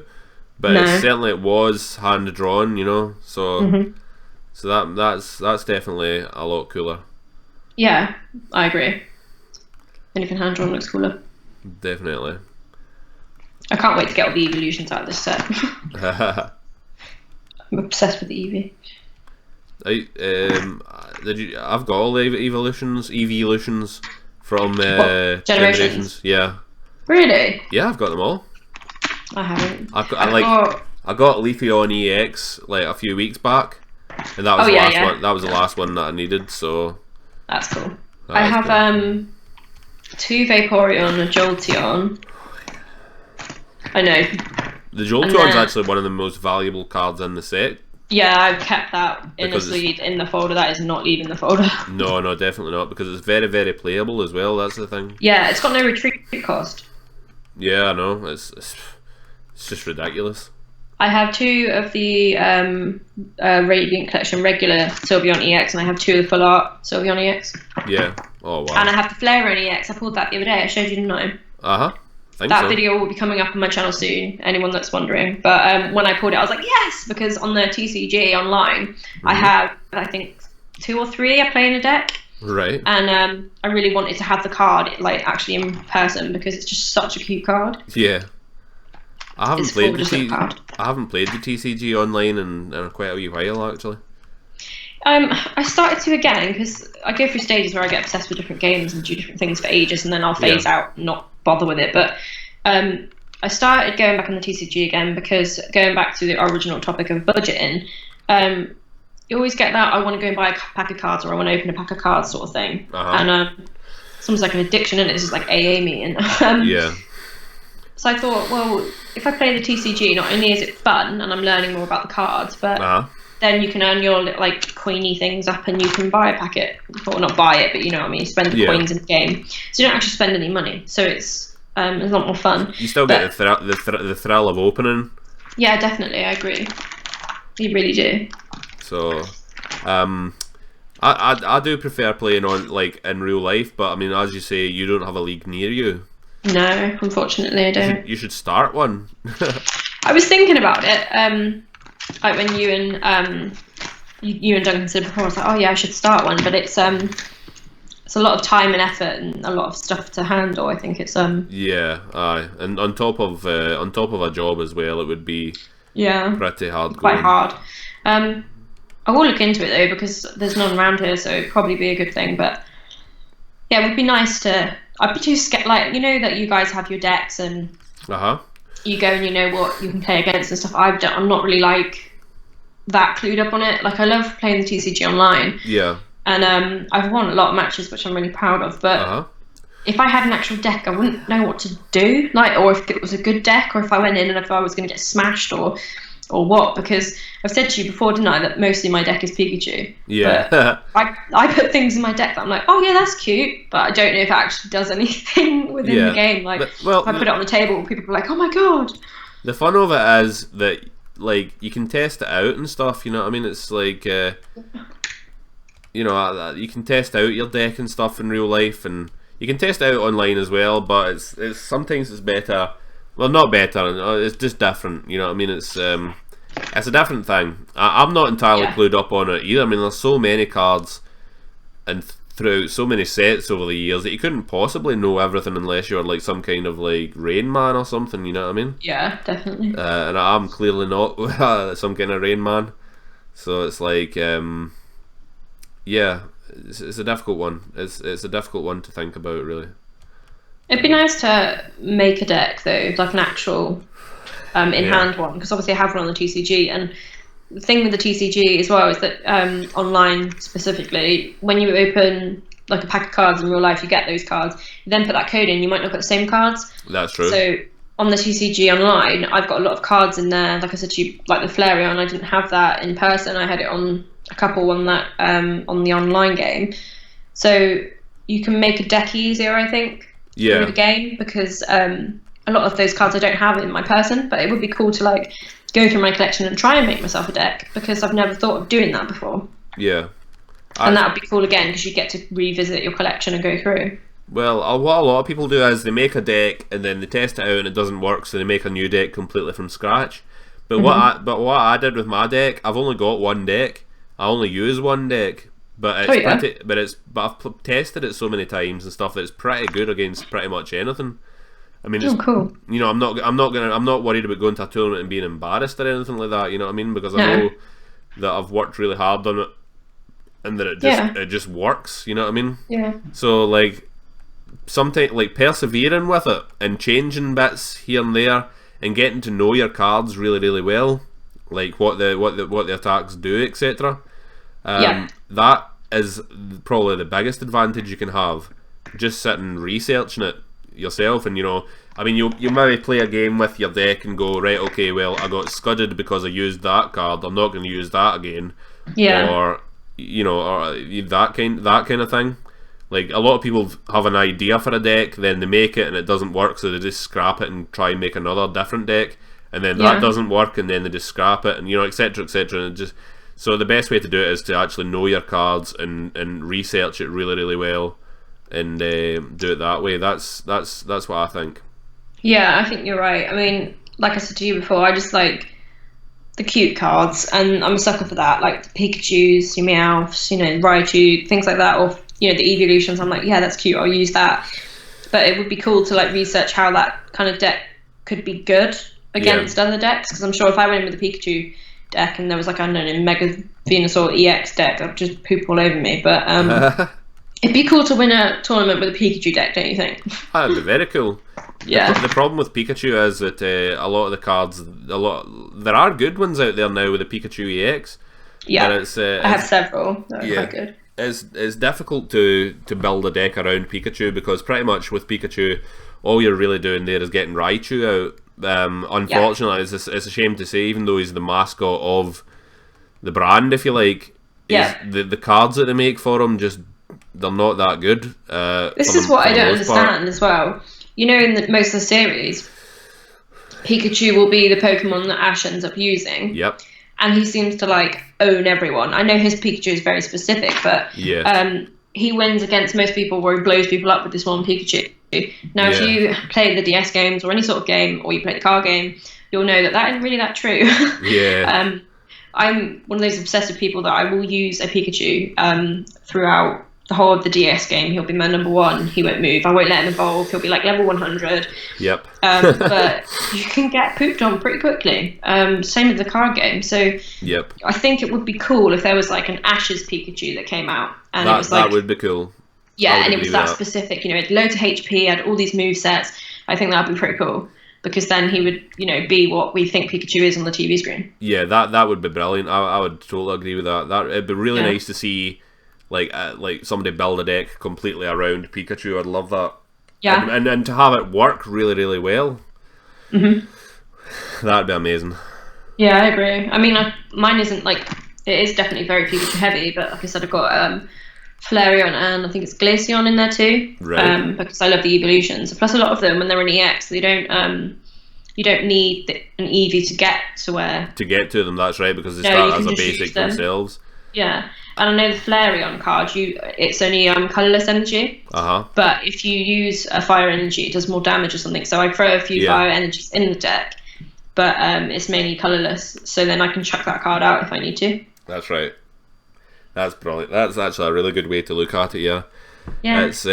But it was hand drawn, you know, so that's definitely a lot cooler. Yeah, I agree. Anything hand drawn looks cooler. Definitely. I can't wait to get all the evolutions out of this set. I'm obsessed with the Eevee. I've got all the evolutions from Generations. Yeah. Really? Yeah, I've got them all. I haven't. I got Leafeon EX like a few weeks back, and that was the last one. That was the last one that I needed. So that's cool. I have two Vaporeon, a Jolteon. I know. The Jolteon's actually one of the most valuable cards in the set. Yeah, I've kept that in a sleeve in the folder. That is not leaving the folder. No, definitely not, because it's very, very playable as well. That's the thing. Yeah, it's got no retreat cost. Yeah, I know. It's just ridiculous. I have two of the Radiant Collection regular Sylveon EX, and I have two of the full art Sylveon EX. Yeah. Oh, wow. And I have the Flareon EX. I pulled that the other day. I showed you, didn't I? That video will be coming up on my channel soon, anyone that's wondering. But when I pulled it, I was like, yes! Because on the TCG online, I have, I think, 2 or 3 I play in a deck. Right. And I really wanted to have the card, like, actually in person, because it's just such a cute card. Yeah. I haven't played the TCG online in quite a wee while, actually. I started to again, because I go through stages where I get obsessed with different games and do different things for ages, and then I'll phase out and not bother with it. But I started going back on the TCG again, because going back to the original topic of budgeting, you always get that I want to go and buy a pack of cards, or I want to open a pack of cards sort of thing. And it's almost like an addiction, and it's just like AA meeting. Yeah. So I thought, well, if I play the TCG, not only is it fun and I'm learning more about the cards, but then you can earn your like coiny things up, and you can buy a packet, or not buy it, but you know what I mean, spend the coins in the game, so you don't actually spend any money. So it's a lot more fun. You still get the thrill of opening. Yeah, definitely, I agree. You really do. So, I do prefer playing on like in real life, but I mean, as you say, you don't have a league near you. No, unfortunately, I don't. You should start one. I was thinking about it. like when you and Duncan said before, I was like, oh yeah, I should start one, but it's a lot of time and effort and a lot of stuff to handle. I think it's Yeah, aye, and on top of a job as well, it would be pretty hard. Quite hard. I will look into it though because there's none around here, so it'd probably be a good thing. But yeah, it would be nice to. I'd be too scared, like that you guys have your decks and you go and you know what you can play against and stuff. I'm not really like that clued up on it. Like I love playing the TCG online. Yeah. And I've won a lot of matches, which I'm really proud of. But if I had an actual deck, I wouldn't know what to do. Like, or if it was a good deck, or if I went in and if I was going to get smashed, or what. Because I've said to you before, didn't I, that mostly my deck is Pikachu. Yeah. But I put things in my deck that I'm like, oh yeah, that's cute, but I don't know if it actually does anything within the game. Like, if I put it on the table, people are like, oh my god. The fun of it is that like you can test it out and stuff. You know what I mean? It's like. You can test out your deck and stuff in real life, and you can test it out online as well. But it's sometimes it's better. Well, not better. It's just different. You know what I mean? It's a different thing. I'm not entirely clued up on it either. I mean, there's so many cards and throughout so many sets over the years that you couldn't possibly know everything unless you're like some kind of like Rain Man or something. You know what I mean? Yeah, definitely. And I'm clearly not some kind of Rain Man. So it's like. Yeah, it's a difficult one. It's a difficult one to think about, really. It'd be nice to make a deck though, like an actual in-hand one, because obviously I have one on the TCG. And the thing with the TCG as well is that online specifically, when you open like a pack of cards in real life, you get those cards. You then put that code in, you might not get the same cards. That's true. So on the TCG online, I've got a lot of cards in there. Like I said to you, like the Flareon, I didn't have that in person. I had it on a couple on that on the online game. So you can make a deck easier, I think, through the game, because a lot of those cards I don't have in my person, but it would be cool to like go through my collection and try and make myself a deck, because I've never thought of doing that before. Yeah. And that would be cool again, because you get to revisit your collection and go through. Well, what a lot of people do is they make a deck and then they test it out and it doesn't work, so they make a new deck completely from scratch. But what I did with my deck, I've only got one deck. I only use one deck, but I've tested it so many times and stuff that it's pretty good against pretty much anything. I mean, it's cool. You know, I'm not worried about going to a tournament and being embarrassed or anything like that. You know what I mean? Because I know that I've worked really hard on it, and that it just works. You know what I mean? Yeah. So like, sometimes like persevering with it and changing bits here and there and getting to know your cards really, really well, like what the attacks do, etc. That is probably the biggest advantage you can have. Just sitting researching it yourself, and I mean, you maybe play a game with your deck and go, right, okay, well, I got scudded because I used that card. I'm not going to use that again. Yeah. Or that kind of thing. Like, a lot of people have an idea for a deck, then they make it and it doesn't work, so they just scrap it and try and make another different deck, and then that doesn't work, and then they just scrap it, and etc, etc, and just. So the best way to do it is to actually know your cards and research it really, really well, and do it that way. That's what I think. Yeah, I think you're right. I mean, like I said to you before, I just like the cute cards, and I'm a sucker for that, like the Pikachus, your Meowths, Raichu, things like that, or the evolutions. I'm like, yeah, that's cute, I'll use that. But it would be cool to like research how that kind of deck could be good against other decks, because I'm sure if I went in with a Pikachu deck and there was like, I don't know, Mega Venusaur EX deck, that would just poop all over me. But it'd be cool to win a tournament with a Pikachu deck, don't you think? That'd be very cool. Yeah. The problem with Pikachu is that a lot of the cards, there are good ones out there now with the Pikachu EX. Yeah, I have several that are quite good. It's difficult to build a deck around Pikachu, because pretty much with Pikachu, all you're really doing there is getting Raichu out. Unfortunately, it's a shame to say, even though he's the mascot of the brand, if you like, the cards that they make for him, they're not that good. This is what I don't understand as well. In most of the series, Pikachu will be the Pokemon that Ash ends up using. Yep. And he seems to like own everyone. I know his Pikachu is very specific, but he wins against most people where he blows people up with this one Pikachu. Now, if you play the DS games or any sort of game, or you play the card game, you'll know that isn't really that true. Yeah. I'm one of those obsessive people that I will use a Pikachu throughout the whole of the DS game. He'll be my number one. He won't move. I won't let him evolve. He'll be like level 100. Yep. But you can get pooped on pretty quickly. Same with the card game. So yep. I think it would be cool if there was like an Ash's Pikachu that came out. And it was like, that would be cool. Yeah, and it was that specific. You know, it had loads of HP, had all these movesets. I think that would be pretty cool. Because then he would, you know, be what we think Pikachu is on the TV screen. Yeah, that would be brilliant. I would totally agree with that. It'd be really nice to see, like somebody build a deck completely around Pikachu. I'd love that. Yeah. And to have it work really, really well. Mhm. That'd be amazing. Yeah, I agree. I mean, mine isn't like, it is definitely very Pikachu heavy, but like I said, I've got Flareon and I think it's Glaceon in there too. Right. Because I love the evolutions. Plus, a lot of them when they're in EX, they don't. You don't need an Eevee to get to where. To get to them, that's right, because they start as a basic themselves. Yeah, and I know the Flareon card. It's only colorless energy. But if you use a fire energy, it does more damage or something. So I throw a few fire energies in the deck, but it's mainly colorless. So then I can chuck that card out if I need to. That's right. That's brilliant. That's actually a really good way to look at it. Yeah. It's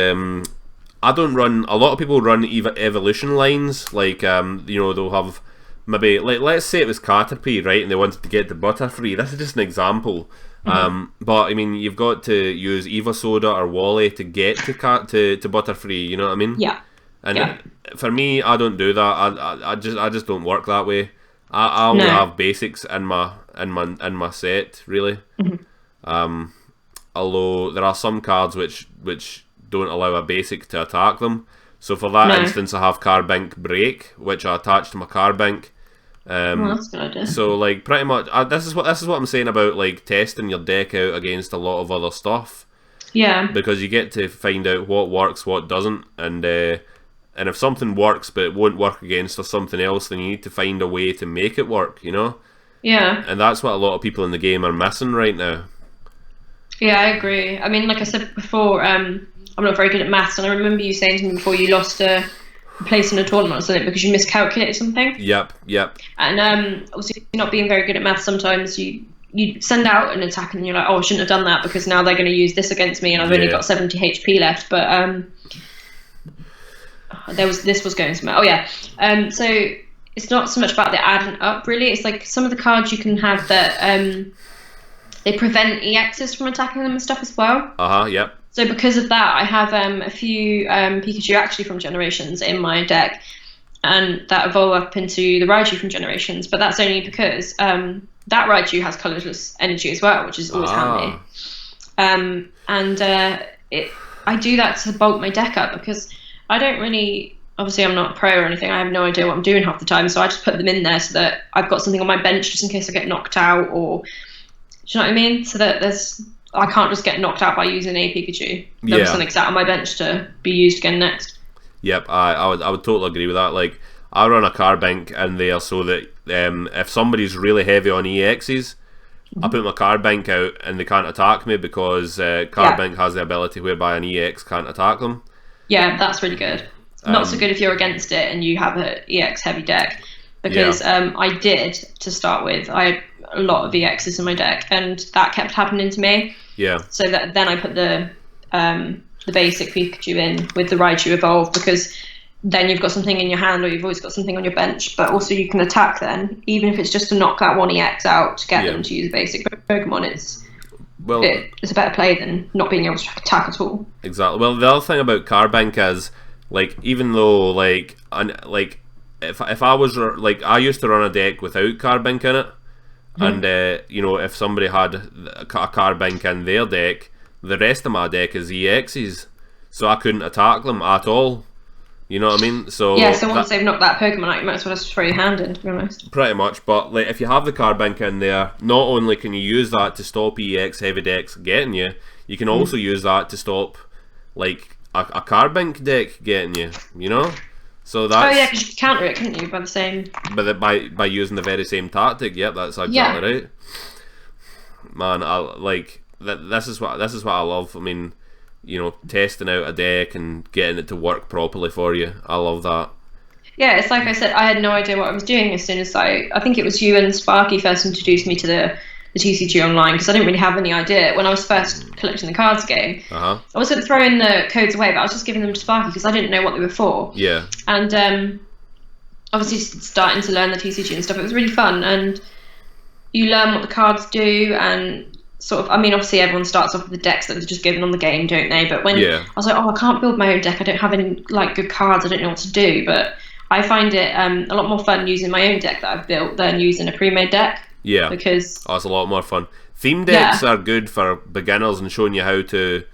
I don't run. A lot of people run evolution lines. Like you know, they'll have maybe like, let's say it was Caterpie, right, and they wanted to get the Butterfree. This is just an example. But I mean, you've got to use Evosoda or Wally to get to Butterfree. You know what I mean? Yeah. And for me, I don't do that. I just don't work that way. I only have basics in my set, really. Although there are some cards which don't allow a basic to attack them. So for that instance, I have Carbink Break, which I attach to my Carbink. That's a good idea. So like pretty much, this is what I'm saying about like testing your deck out against a lot of other stuff. Yeah. Because you get to find out what works, what doesn't, and if something works but it won't work against or something else, then you need to find a way to make it work. You know. Yeah. And that's what a lot of people in the game are missing right now. Yeah, I agree. I mean, like I said before, I'm not very good at maths, and I remember you saying to me before you lost a place in a tournament or something because you miscalculated something. Yep. And obviously, not being very good at maths, sometimes you send out an attack and you're like, oh, I shouldn't have done that because now they're going to use this against me, and I've only got 70 HP left. But this was going somewhere. Oh yeah. So it's not so much about the adding up, really. It's like some of the cards you can have that they prevent EXs from attacking them and stuff as well. Yep. So because of that, I have a few Pikachu actually from Generations in my deck, and that evolve up into the Raichu from Generations. But that's only because that Raichu has colorless energy as well, which is always handy. I do that to bulk my deck up because I don't really. Obviously, I'm not pro or anything. I have no idea what I'm doing half the time, so I just put them in there so that I've got something on my bench just in case I get knocked out, or do you know what I mean? So that I can't just get knocked out by using a Pikachu. There's something sat on my bench to be used again next. Yep, I would totally agree with that. Like, I run a Carbink in there so that if somebody's really heavy on EXs, I put my Carbink out and they can't attack me because Carbink has the ability whereby an EX can't attack them. Yeah, that's really good. Not so good if you're against it and you have an EX heavy deck. Because I did, to start with, I had a lot of EXs in my deck, and that kept happening to me. Yeah. So then I put the basic Pikachu in with the Raichu Evolve, because then you've got something in your hand, or you've always got something on your bench, but also you can attack then, even if it's just to knock that one EX out to get them to use basic Pokemon. It's a better play than not being able to attack at all. Exactly. Well, the other thing about Carbink is, like, even though if I was like, I used to run a deck without Carbink in it, and you know, if somebody had a Carbink in their deck, the rest of my deck is EXs, so I couldn't attack them at all. You know what I mean? So so once they've knocked that Pokemon out, you might as well just throw your hand in, to be honest. Pretty much, but like, if you have the Carbink in there, not only can you use that to stop EX heavy decks getting you, you can also use that to stop like a Carbink deck getting you. You know? So that's, because you could counter it, couldn't you, by the same? By using the very same tactic. Yep, that's exactly right. Man, I like that. This is what I love. I mean, you know, testing out a deck and getting it to work properly for you. I love that. Yeah, it's like I said, I had no idea what I was doing as soon as I think it was you and Sparky first introduced me to the TCG online because I didn't really have any idea when I was first collecting the cards game. I wasn't throwing the codes away, but I was just giving them to Sparky because I didn't know what they were for. Yeah. And obviously starting to learn the TCG and stuff, it was really fun, and you learn what the cards do and sort of, I mean, obviously everyone starts off with the decks that they're just given on the game, don't they? But when I was like, oh, I can't build my own deck, I don't have any like good cards, I don't know what to do. But I find it a lot more fun using my own deck that I've built than using a pre-made deck. Yeah, because it's a lot more fun. Theme decks are good for beginners and showing you how to,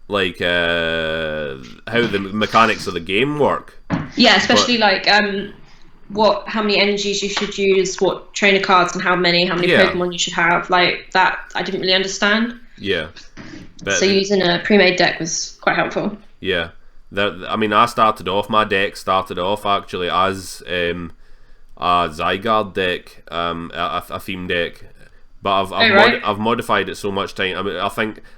like, how the mechanics of the game work. Yeah, especially how many energies you should use, what trainer cards and how many Pokemon you should have. Like that, I didn't really understand. Yeah. So using a pre-made deck was quite helpful. Yeah. I mean, my deck started off actually as a Zygarde deck, a theme deck, but I've modified it so much time. I mean,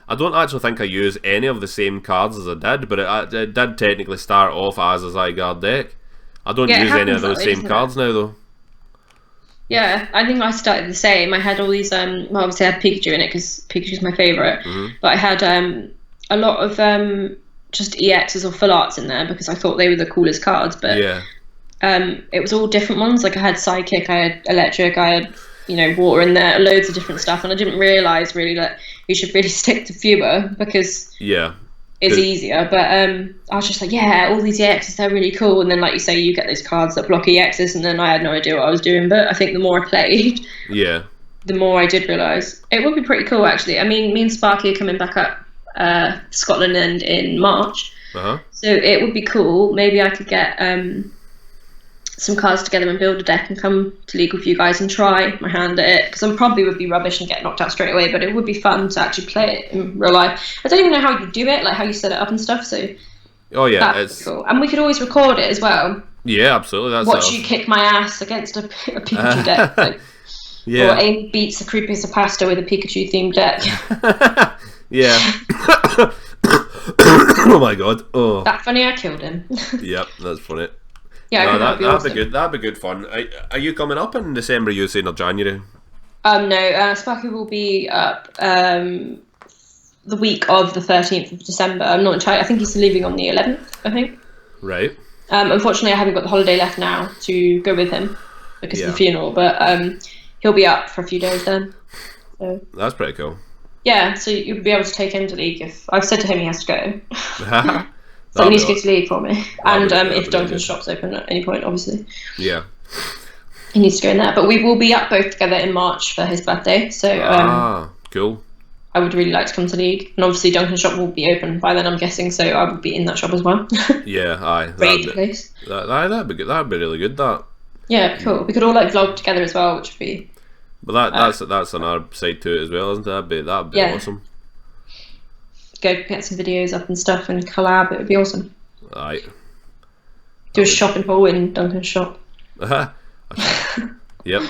I don't actually think I use any of the same cards as I did, but it did technically start off as a Zygarde deck. I don't use any of those same cards now, though. Yeah, I think I started the same. I had all these, well, obviously I had Pikachu in it because Pikachu's my favourite, but I had a lot of just EXs or full arts in there because I thought they were the coolest cards, but it was all different ones. Like I had Psychic, I had Electric, I had, Water in there, loads of different stuff, and I didn't realise really that you should really stick to fewer because it's easier. But I was just like, all these EXs, they're really cool, and then like you say, you get those cards that block EXs, and then I had no idea what I was doing. But I think the more I played, the more I did realise it would be pretty cool actually. I mean, me and Sparky are coming back up Scotland and in March, so it would be cool. Maybe I could get some cards together and build a deck and come to League with you guys and try my hand at it, because I probably would be rubbish and get knocked out straight away, but it would be fun to actually play it in real life. I don't even know how you do it, like how you set it up and stuff, so that's cool. And we could always record it as well. Yeah, absolutely. Watch you kick my ass against a Pikachu deck, like, or Amy beats the Creepiest Pasta with a Pikachu themed deck. Yeah. Oh my god. Oh. That funny, I killed him. Yep, that's funny. Yeah, no, that'd awesome. be good. That'd be good fun. Are you coming up in December? You saying, or January? No. Sparky will be up the week of the 13th of December. I'm not entirely. I think he's leaving on the 11th. I think. Right. Unfortunately, I haven't got the holiday left now to go with him because of the funeral. But he'll be up for a few days then. So. That's pretty cool. Yeah, so you'll be able to take him to League if I've said to him he has to go. So he needs to go to League for me. And if Duncan's shop's open at any point, obviously. Yeah. He needs to go in there. But we will be up both together in March for his birthday. So cool. I would really like to come to League. And obviously Duncan's shop will be open by then, I'm guessing, so I will be in that shop as well. Yeah, aye. Raid the place. That'd be good. That'd be really good, that. Yeah, cool. We could all vlog together as well, which would be... But that's another side to it as well, isn't it? That'd be awesome. Go get some videos up and stuff and collab. It would be awesome. Aye. Do a shopping haul in Duncan's shop. Yep.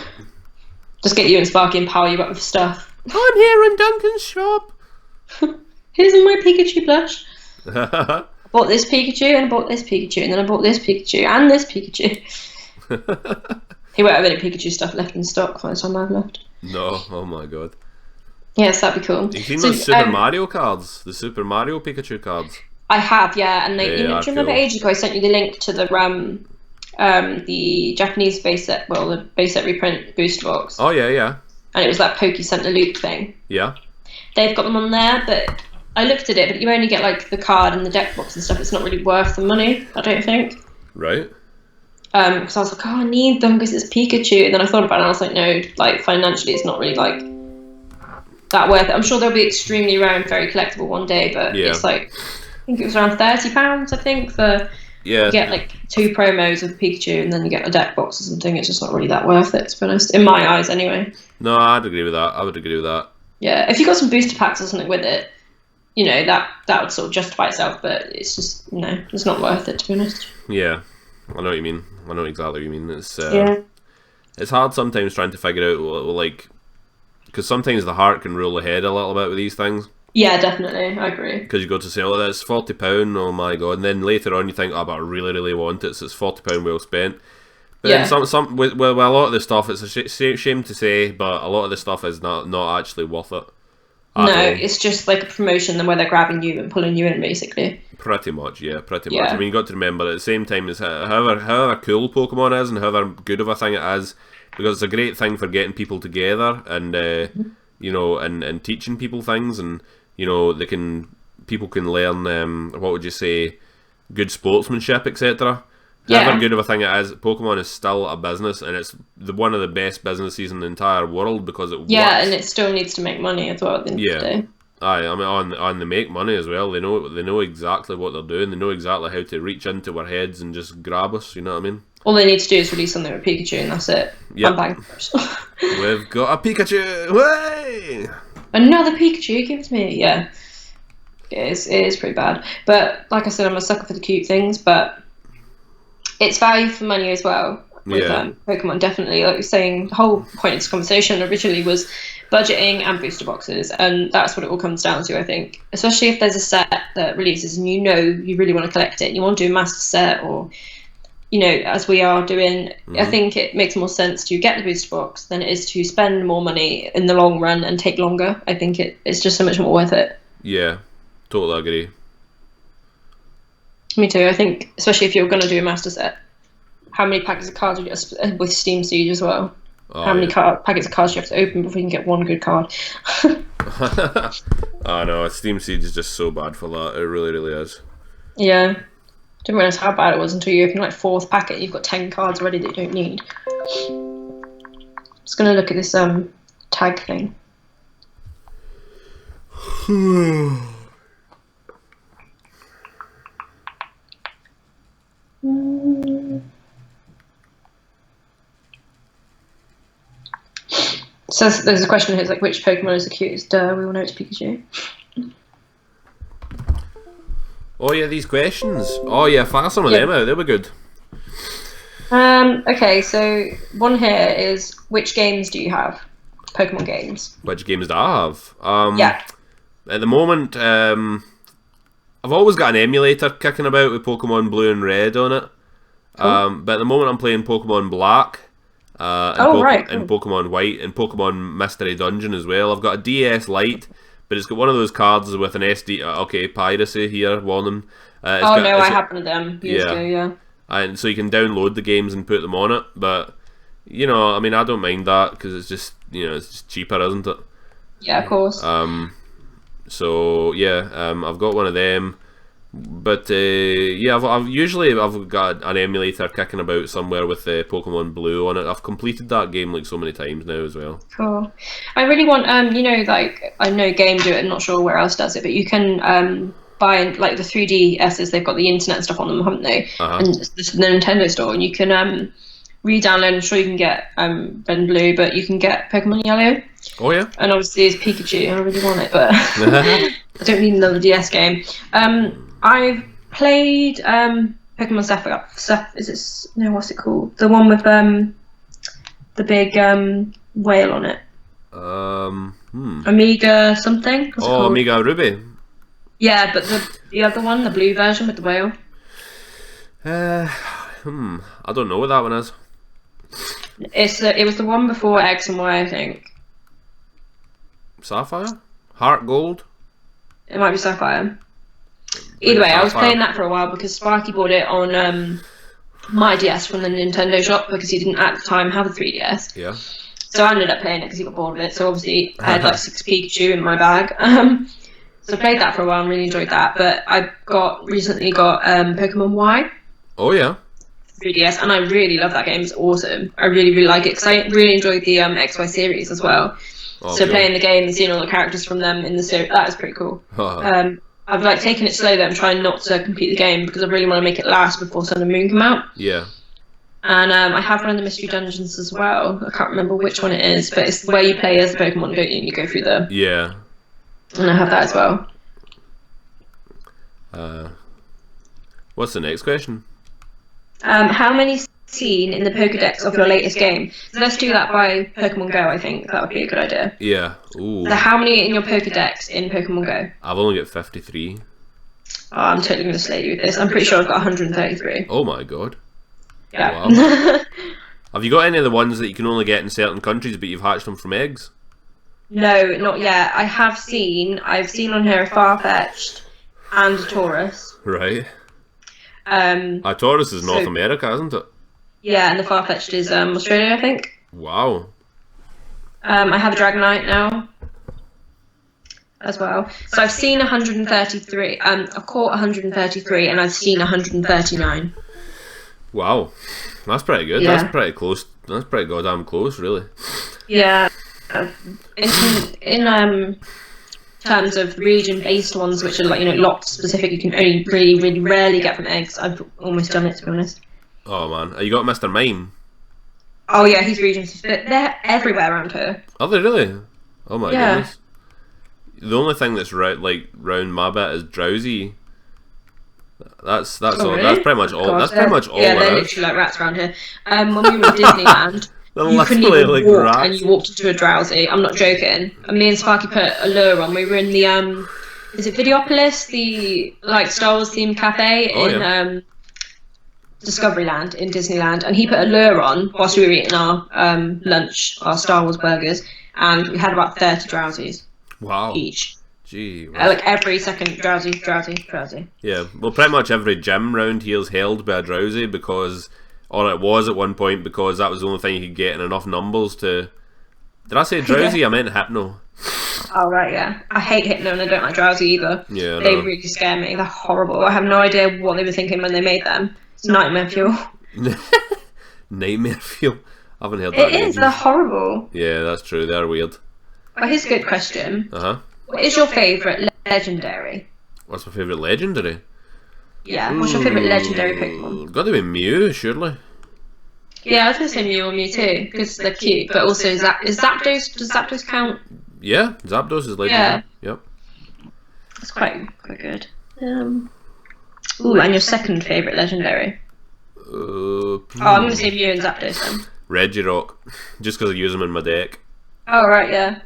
Just get you and Sparky and power you up with stuff. I'm here in Duncan's shop. Here's my Pikachu plush. I bought this Pikachu and I bought this Pikachu and then I bought this Pikachu and this Pikachu. He won't have any Pikachu stuff left in stock by the time I've left. No, oh my god. Yes, that'd be cool. You've seen those Super Mario cards? The Super Mario Pikachu cards? I have, yeah. And they, do you remember ages ago I sent you the link to the Japanese base set, the base set reprint booster box? Oh, yeah. And it was that Poke Center loop thing. Yeah. They've got them on there, but I looked at it, but you only get the card and the deck box and stuff. It's not really worth the money, I don't think. Right. Because I was like, I need them because it's Pikachu. And then I thought about it and I was like, no, financially it's not really that worth it. I'm sure they'll be extremely rare and very collectible one day, but it's I think it was around £30, I think, for you get 2 promos of Pikachu and then you get a deck box or something. It's just not really that worth it, to be honest, in my eyes anyway. No, I'd agree with that. I would agree with that. Yeah, if you got some booster packs or something with it, that would sort of justify itself, but it's just, it's not worth it, to be honest. Yeah, I know what you mean. I know exactly what you mean. It's hard sometimes trying to figure out, because sometimes the heart can rule ahead a little bit with these things. Yeah, definitely. I agree. Because you go to say, that's £40, oh my god. And then later on you think, but I really, really want it, so it's £40 well spent. But then with a lot of the stuff, it's a shame to say, but a lot of the stuff is not actually worth it. No, it's just like a promotion where they're grabbing you and pulling you in, basically. Pretty much, yeah, pretty much. I mean, you got to remember at the same time as however cool Pokemon is and however good of a thing it is, because it's a great thing for getting people together and you know, and teaching people things, and you know, people can learn what would you say, good sportsmanship, etc. However good of a thing it is, Pokemon is still a business, and it's one of the best businesses in the entire world because it works. And it still needs to make money as well at the end of the day. Aye, I mean, on they make money as well. They know exactly what they're doing. They know exactly how to reach into our heads and just grab us. You know what I mean? All they need to do is release something with Pikachu, and that's it. Yep. I'm bankrupt. We've got a Pikachu. Way! Another Pikachu, give it to me. Yeah, it is pretty bad. But like I said, I'm a sucker for the cute things, but it's value for money as well with Pokemon, definitely. Like you're saying, the whole point of this conversation originally was budgeting and booster boxes, and that's what it all comes down to, I think. Especially if there's a set that releases and you know you really want to collect it, you want to do a master set, or you know, as we are doing, I think it makes more sense to get the booster box than it is to spend more money in the long run and take longer. I think it's just so much more worth it. Yeah, totally agree. Me too. I think, especially if you're going to do a master set, how many packets of cards you get with Steam Siege as well? How many packets of cards you have to open before you can get one good card? I know, Steam Siege is just so bad for that. It really, really is. Yeah. Didn't realise how bad it was until you open like 4th packet. You've got 10 cards already that you don't need. Just going to look at this tag thing. So there's a question here, it's like, which Pokemon is the cutest? We all know it's Pikachu. Oh yeah, these questions. Oh yeah, fire some of them out, they were good. Okay, so one here is, which games do you have? Pokemon games. Which games do I have? At the moment, I've always got an emulator kicking about with Pokemon Blue and Red on it. But at the moment I'm playing Pokemon Black. And Pokemon White and Pokemon Mystery Dungeon as well. I've got a DS Lite, but it's got one of those cards with an SD. Okay, piracy here, warning. I had one of them years ago, and so you can download the games and put them on it. But you know, I mean, I don't mind that because it's just, you know, it's just cheaper, isn't it? Yeah, of course. So yeah, I've got one of them. But I've got an emulator kicking about somewhere with Pokemon Blue on it. I've completed that game like so many times now as well. Cool. I really want you know, like, I know Game do it, I'm not sure where else does it, but you can buy like the 3DSs, they've got the internet stuff on them, haven't they? And the Nintendo store, and you can re-download. I'm sure you can get Red and Blue, but you can get Pokemon Yellow. Oh yeah. And obviously it's Pikachu. I really want it, but I don't need another DS game. I've played Pokemon Sapphire. What's it called? The one with the big whale on it. Amiga something. Amiga Ruby. Yeah, but the other one, the blue version with the whale. I don't know what that one is. It was the one before X and Y, I think. Sapphire? Heart Gold? It might be Sapphire. Either way, I was playing that for a while because Sparky bought it on my DS from the Nintendo shop because he didn't at the time have a 3DS. Yeah. So I ended up playing it because he got bored of it. So obviously I had like 6 Pikachu in my bag. So I played that for a while and really enjoyed that. But I recently got Pokemon Y. Oh yeah. 3DS, and I really love that game. It's awesome. I really, really like it because I really enjoyed the XY series as well. So playing the game and seeing all the characters from them in the series, that was pretty cool. I've like taken it slow though. I'm trying not to complete the game because I really want to make it last before Sun and Moon come out. Yeah. And I have one of the mystery dungeons as well. I can't remember which one it is, but it's where you play as the Pokemon, don't you? And you go through the... Yeah. And I have that as well. What's the next question? How many seen in the Pokedex of your latest game? So let's do that by Pokemon Go, I think. That would be a good idea. Yeah. Ooh. So how many in your Pokedex in Pokemon Go? I've only got 53. Oh, I'm totally going to slay you with this. I'm pretty sure I've got 133. Oh my god. Yeah. Wow. Have you got any of the ones that you can only get in certain countries, but you've hatched them from eggs? No, not yet. I've seen on here a Farfetch'd and a Taurus. Right. A Taurus is North America, isn't it? Yeah, and the Farfetch'd is Australia, I think. Wow. I have a Dragonite now as well. So I've seen 133. I've caught 133, and I've seen 139. Wow, that's pretty good. Yeah. That's pretty close. That's pretty goddamn close, really. Yeah. In terms of region-based ones, which are like, lot specific, you can only really, really rarely get from eggs. I've almost done it, to be honest. Oh man, you got Mr. Mime? Oh yeah, he's region specific. They're everywhere around here. Are they really? Oh my goodness. The only thing that's round my bit is Drowsy. That's all. Really? That's pretty much all. That's pretty much all. Yeah, they're literally like rats around here. When we were at Disneyland, you couldn't even like walk, rats. and you walked into a Drowsy. I'm not joking. And me and Sparky put a lure on. We were in the is it Videopolis, the Star Wars themed cafe in Discoveryland in Disneyland, and he put a lure on whilst we were eating our lunch, our Star Wars burgers, and we had about 30 Drowsies. Wow. Each. Gee. Wow. Every second drowsy. Yeah, well, pretty much every gym round here is held by a Drowsy or it was at one point, because that was the only thing you could get in enough numbers to... Did I say Drowsy? Yeah. I meant Hypno. Oh, right, yeah. I hate Hypno and I don't like Drowsy either. Yeah, they really scare me. They're horrible. I have no idea what they were thinking when they made them. It's nightmare fuel. Nightmare fuel? I haven't heard that. It is. They're horrible. Yeah, that's true. They're weird. Well, here's a good question. Uh-huh. What is your favourite legendary? What's my favourite legendary? Yeah, what's your favourite legendary Pokemon? Got to be Mew, surely. Yeah, I was going to say Mew or Mewtwo, because they're cute, but also is Zapdos, does Zapdos count? Yeah, Zapdos is legendary. Yeah. Yep. That's quite good. Ooh, and your second favourite legendary? I'm going to say Mew and Zapdos then. Regirock, just because I use them in my deck. Oh, right, yeah.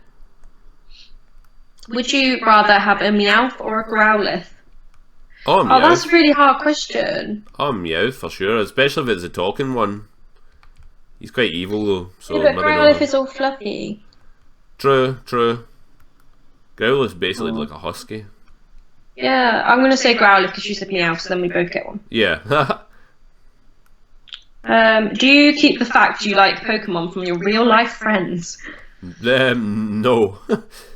Would you rather have a Meowth or a Growlithe? Oh, Meowth. Oh, that's a really hard question. Oh, Meowth for sure, especially if it's a talking one. He's quite evil though, so Yeah, but maybe Growlithe not. is all fluffy. True. Growlithe's basically like a husky. Yeah, I'm going to say Growlithe because you said Meowth, so then we both get one. Yeah. Do you keep the fact you like Pokemon from your real life friends? No.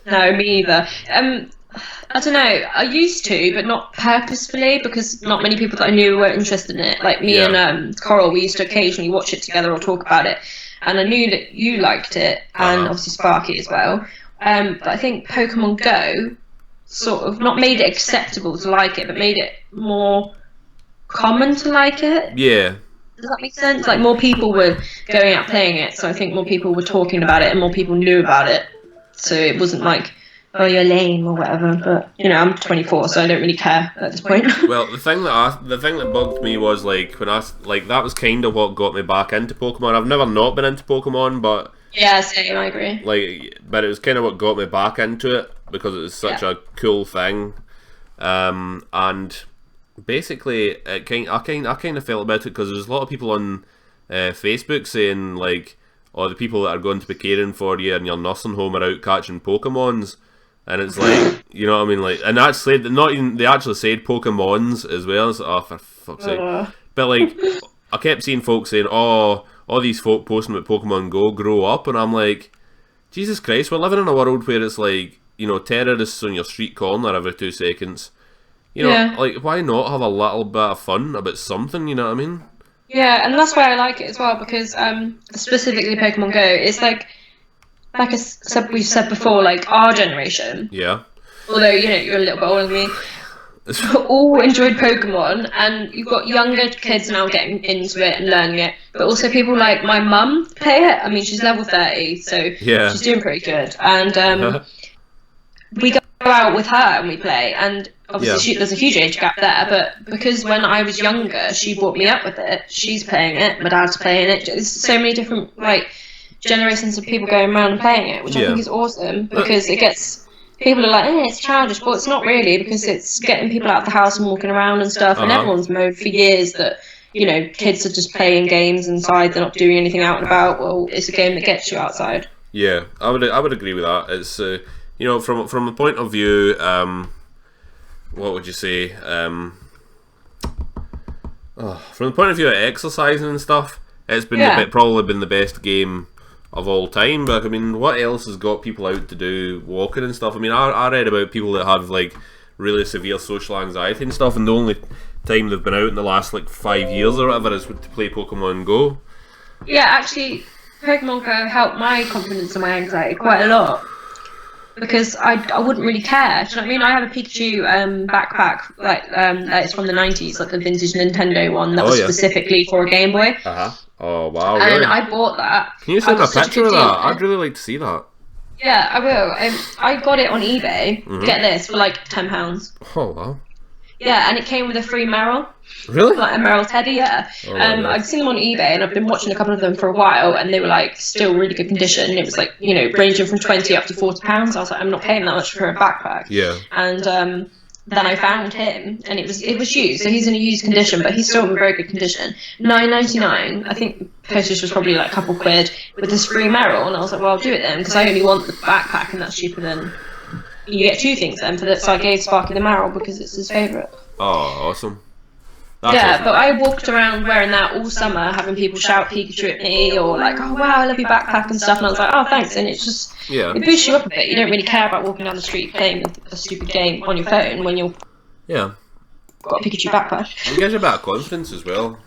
No, me either. I don't know. I used to, but not purposefully, because not many people that I knew were interested in it. Like me and Coral, we used to occasionally watch it together or talk about it. And I knew that you liked it, and obviously Sparky as well. But I think Pokemon Go sort of not made it acceptable to like it, but made it more common to like it. Yeah. Does that make sense? Like more people were going out playing it, so I think more people were talking about it and more people knew about it. So it wasn't like, oh, you're lame or whatever. But I'm 24, so I don't really care at this point. Well, the thing that bugged me was when that was kind of what got me back into Pokemon. I've never not been into Pokemon, but yeah, same. I agree. But it was kind of what got me back into it because it was such a cool thing, and basically, I kind of felt about it because there's a lot of people on Facebook saying the people that are going to be caring for you in your nursing home are out catching Pokemons, and it's you know what I mean, and actually they actually said Pokemons as well. So, oh, for fuck's sake! But I kept seeing folks saying, oh, all these folk posting about Pokemon Go grow up, and I'm like, Jesus Christ, we're living in a world where it's terrorists on your street corner every 2 seconds. Why not have a little bit of fun about something, you know what I mean? Yeah, and that's why I like it as well, because specifically Pokemon Go, it's we've said before, our generation. Yeah. Although, you're a little bit older than me, all enjoyed Pokemon, and you've got younger kids now getting into it and learning it, but also people like my mum play it. I mean, she's level 30, so she's doing pretty good. And we go out with her and we play, and obviously there's a huge age gap there, but because when I was younger, she brought me up with it. She's playing it, my dad's playing it. There's so many different generations of people going around and playing it, which I think is awesome, because it gets people are like, it's childish, but it's not really, because it's getting people out of the house and walking around and stuff. And everyone's known for years that you know, kids are just playing games inside, they're not doing anything out and about. Well, it's a game that gets you outside. Yeah, I would agree with that. It's you know, from a point of view, what would you say? From the point of view of exercising and stuff, it's been probably been the best game of all time. But I mean, what else has got people out to do walking and stuff? I mean, I read about people that have like really severe social anxiety and stuff, and the only time they've been out in the last like 5 years or whatever is to play Pokemon Go. Yeah, actually, Pokemon Go helped my confidence and my anxiety quite a lot. Because I wouldn't really care. Do you know what I mean? I have a Pikachu backpack, like it's from the 90s, like the vintage Nintendo one that was specifically for a Game Boy. Oh wow! And really? I bought that. Can you send a picture of that? I'd really like to see that. Yeah, I will. I got it on eBay. Get this, for like £10. Oh wow! Yeah, and it came with a free Meryl. Really? Like a Meryl teddy, yeah. I've seen them on eBay, and I've been watching a couple of them for a while, and they were like still really good condition. It was like, you know, ranging from £20 up to £40. I was like, I'm not paying that much for a backpack. Yeah. And then I found him, and it was used, so he's in a used condition, but he's still in very good condition. $9.99. I think postage was probably like a couple quid with this free Meryl, and I was like, well, I'll do it then, because I only want the backpack, and that's cheaper than. You get two things then for that. So I gave Sparky the Meryl because it's his favourite. Oh, awesome. That's yeah, awesome. but I walked around wearing that all summer, having people shout Pikachu at me, or like, oh wow, I love your backpack and stuff, and I was like, oh thanks, and it's just, it boosts you up a bit. You don't really care about walking down the street playing a stupid game on your phone when you're got a Pikachu backpack. It gives you a bit of confidence as well.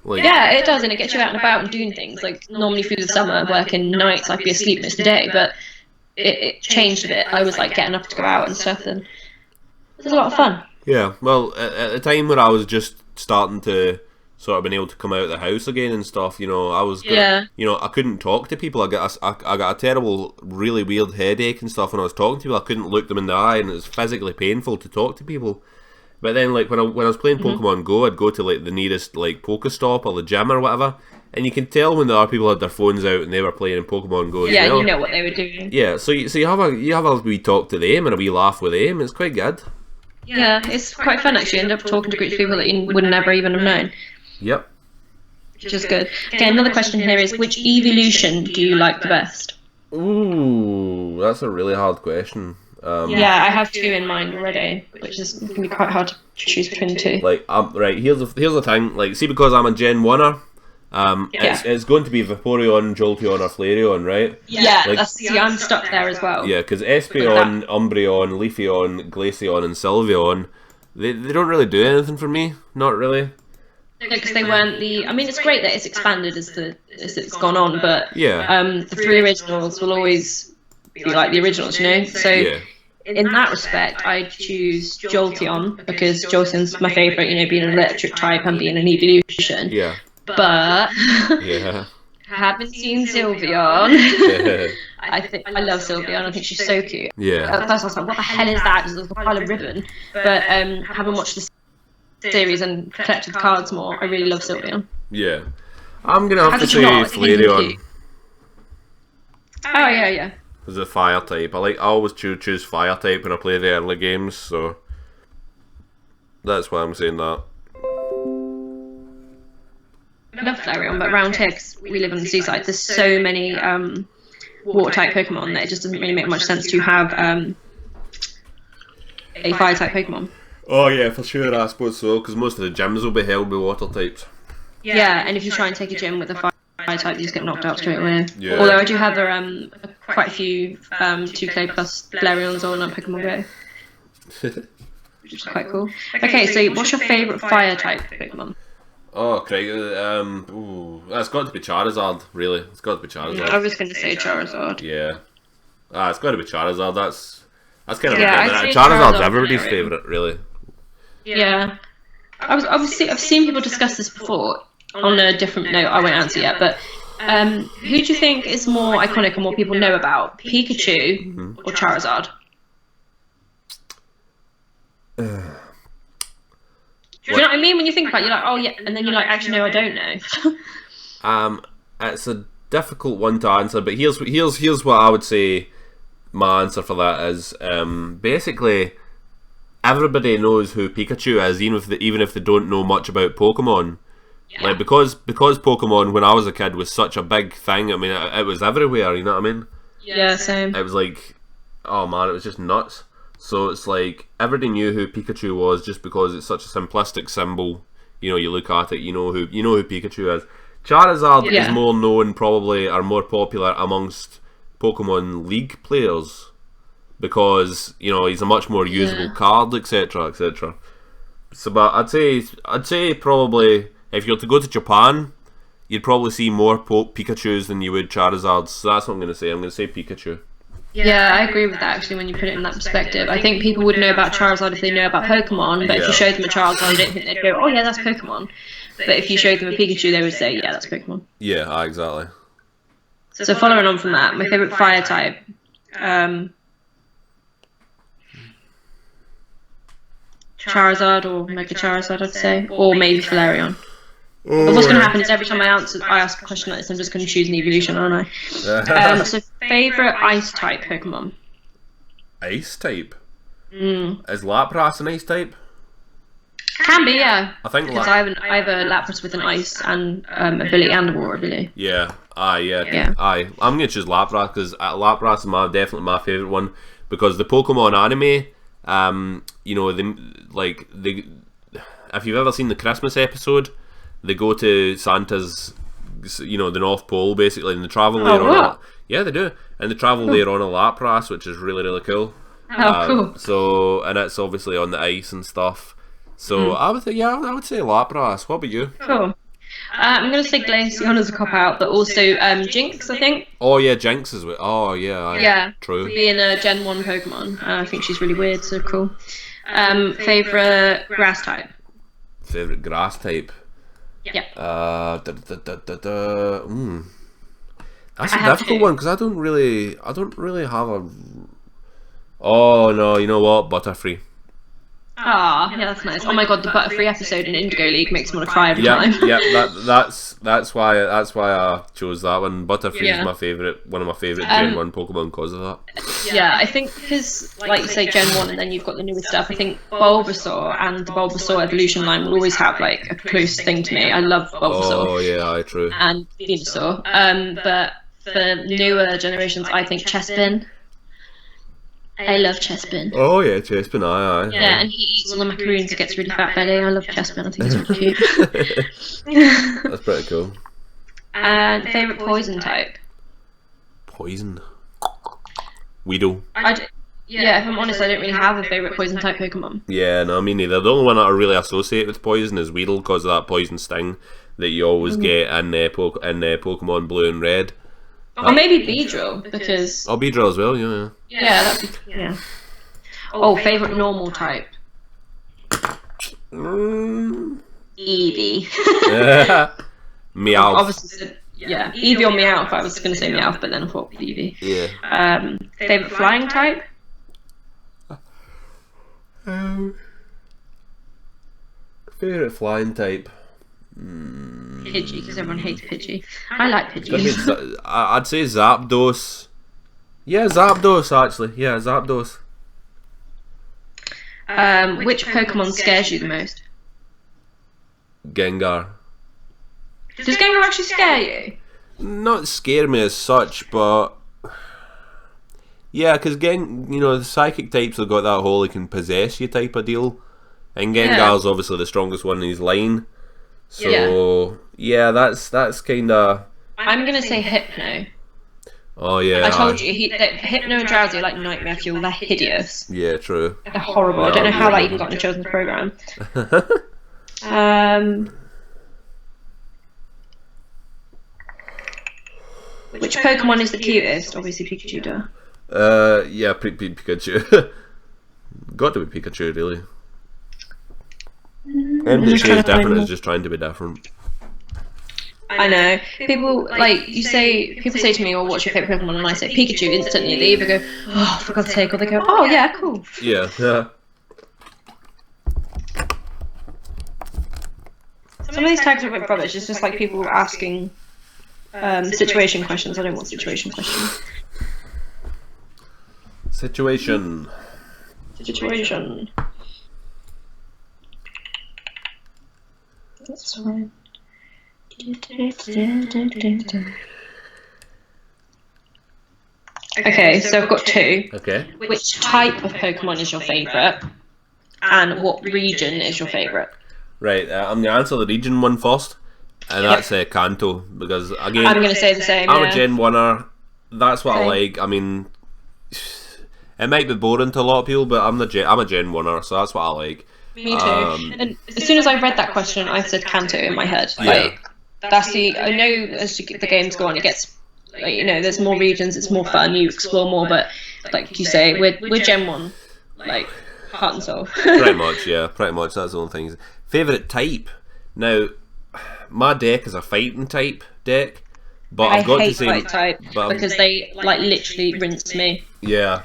Like, yeah, it does, and it gets you out and about and doing things. Like normally through the summer, working nights, I'd be asleep most of the day, but it changed a bit. I was like getting up to go out and stuff, and it was a lot of fun. Yeah, well, at the time when I was just starting to sort of been able to come out of the house again and stuff, you know, I was, you know, I couldn't talk to people. I got a terrible, really weird headache and stuff when I was talking to people. I couldn't look them in the eye, and it was physically painful to talk to people. But then, like when I was playing Pokemon Go, I'd go to like the nearest like Pokestop or the gym or whatever, and you can tell when the other people had their phones out and they were playing in Pokemon Go. Yeah, you know what they were doing. Yeah, so you have a wee talk to them and a wee laugh with them. It's quite good. Yeah, it's quite fun actually. You end up talking to groups of people that you would never even have known. Yep. Which is good. Okay, another question here is, which evolution do you like the best? Ooh, that's a really hard question. Yeah, I have two in mind already, which is can be quite hard to choose between the two. Like, right, here's the thing. Like, see, because I'm a Gen 1er, it's going to be Vaporeon, Jolteon, or Flareon, right? Yeah, like, see, I'm stuck there as well. Yeah, because Espeon, Umbreon, Leafeon, Glaceon, and Sylveon, they don't really do anything for me. Not really. Because they weren't the. I mean, it's great that it's expanded as it's gone on, but the three originals will always be like the originals, you know. So in that respect, I choose Jolteon because Jolteon's my favourite. You know, being an electric type and being an evolution. Yeah. But I haven't seen Sylveon. I love Sylveon. I think she's so cute. Yeah. At first I was like, what the hell is that? Just a pile of ribbon. But having watched the series and collected cards more, I really love Sylveon. Yeah. I'm gonna have to say Flareon. Oh yeah. As a fire type. I always choose fire type when I play the early games, so that's why I'm saying that. I love Flareon, but around here, because we live on the seaside, there's so many water-type Pokemon that it just doesn't really make much sense to have a fire-type Pokemon. Oh yeah, for sure, I suppose so, because most of the gyms will be held with water types. Yeah, and if you try and take a gym with a fire type, you just get knocked out straight away. Yeah. Although I do have quite a few 2K plus Flareons on Pokemon Go, which is quite cool. Okay, so what's your favourite fire-type Pokemon? Oh, Craig, that's got to be Charizard, really. It's got to be Charizard. I was going to say Charizard. Yeah. It's got to be Charizard. That's kind of Charizard's everybody's favourite, really. Yeah. I've seen people discuss this before on a different note. I won't answer yet, but who do you think is more iconic and more people know about, Pikachu or Charizard? Do you know what I mean? When you think about it, you're like, oh yeah, and then you're like, actually no, I don't know. It's a difficult one to answer, but here's what I would say. My answer for that is basically everybody knows who Pikachu is, even if they don't know much about Pokemon. Yeah. Like because Pokemon when I was a kid was such a big thing. I mean, it was everywhere. You know what I mean? Yeah, same. It was like, oh man, it was just nuts. So it's like everybody knew who Pikachu was just because it's such a simplistic symbol. You know, you look at it, you know who Pikachu is. Charizard is more known, probably, or more popular amongst Pokemon League players because he's a much more usable card, etc., etc. So, but I'd say probably if you were to go to Japan, you'd probably see more Pikachus than you would Charizards. So that's what I'm going to say. I'm going to say Pikachu. Yeah, I agree with that actually when you put it in that perspective. I think people would know about Charizard if they know about Pokemon, but if you showed them a Charizard, I don't think they'd go, oh yeah, that's Pokemon. But if you showed them a Pikachu, they would say, yeah, that's Pokemon. Yeah, exactly. So following on from that, my favourite fire type. Charizard or Mega Charizard, I'd say. Or maybe Flareon. But what's going to happen is every time I ask a question like this, I'm just going to choose an evolution, aren't I? So, favourite ice type Pokemon? Ice type? Is Lapras an ice type? Can be, yeah. I think because I have a Lapras with an ice and ability and a water ability. Yeah. I'm going to choose Lapras because Lapras is definitely my favourite one because the Pokemon anime, if you've ever seen the Christmas episode, they go to Santa's, the North Pole basically, and they travel there they do, and they travel there on a Lapras, which is really really cool. Cool. So, and it's obviously on the ice and stuff. So I would say Lapras. What about you? Cool. I'm gonna say Glaceon as a cop out, but also Jinx, I think. Oh yeah, Jinx is. Oh yeah. True. Being a Gen 1 Pokemon, I think she's really weird. So cool. Favorite grass type. Favorite grass type. Yeah. That's a difficult one because I don't really have a. Oh no, you know what? Butterfree. Ah, yeah, that's nice. Oh my god, the Butterfree episode in Indigo League makes me want to cry every time. That's why I chose that one. Butterfree is my favorite, one of my favorite Gen 1 Pokemon because of that. Yeah, I think because, like you say, Gen 1 and then you've got the newer stuff, I think Bulbasaur and the Bulbasaur evolution line will always have like a close thing to me. I love Bulbasaur. Oh yeah, true. And Venusaur. But for newer generations, I think Chespin. I love Chespin. Oh yeah, Chespin, aye. Yeah, and he eats all the macaroons and gets really fat belly. I love Chespin, I think he's really cute. That's pretty cool. And favourite poison type? Poison? Weedle. Yeah, if I'm honest, I don't really have a favourite poison type Pokemon. Yeah, no, me neither. The only one that I really associate with poison is Weedle because of that poison sting that you always get in Pokemon Blue and Red. Or maybe Beedrill, because... Oh, Beedrill as well, yeah. Yeah. Oh, favourite normal type? Eevee. Yeah. Meowth. Obviously, yeah. Eevee or Meowth, I was going to say Meowth, but then I thought Eevee. Yeah. Favourite flying type? Favourite flying type? Pidgey, because everyone hates Pidgey. I like Pidgey. I'd say Zapdos. Yeah, Zapdos actually. Yeah, Zapdos. Which Pokemon scares you the most? Gengar. Does Gengar actually scare you? Not scare me as such, but yeah, because the psychic types have got that whole he can possess you type of deal, and Gengar's obviously the strongest one in his line. So yeah, that's kind of. I'm gonna say Hypno. Oh yeah. I told you that Hypno and Drowsy are like nightmare fuel. They're hideous. Yeah, true. They're horrible. I don't know how that even got in a children's program. Which Pokemon is the cutest? Obviously Pikachu, duh. Yeah, Pikachu. Got to be Pikachu, really. Anything is different is just trying to be different. I know. People say to me, "Oh, what's your favourite Pokemon?" And I say Pikachu. Instantly, they either go, "Oh, for God's sake," or they go, "Oh, yeah, cool." Yeah. Some of these tags are a bit rubbish. It's just like people asking situation questions. I don't want situation questions. Situation. That's fine. Okay, so I've got two. Okay. Which type of Pokemon is your favourite? And what region is your favourite? Right, I'm going to answer the region one first. And that's Kanto. Because, again, I'm going to say the same, I'm a Gen 1er. That's what I Okay. like. I mean, it might be boring to a lot of people, but I'm a Gen 1er, so that's what I like. Me too. And as soon as I read that question, I said Kanto in my head. Yeah. Like, that's the. I know as the games go on, it gets, like, you know, there's more regions, it's more fun, you explore more. But like you say, we're Gen 1, like heart and soul. Pretty much, yeah. Pretty much. That's the only thing. Favorite type. Now, my deck is a fighting type deck, but I've got I hate to say, fight type because they like literally rinse me. yeah.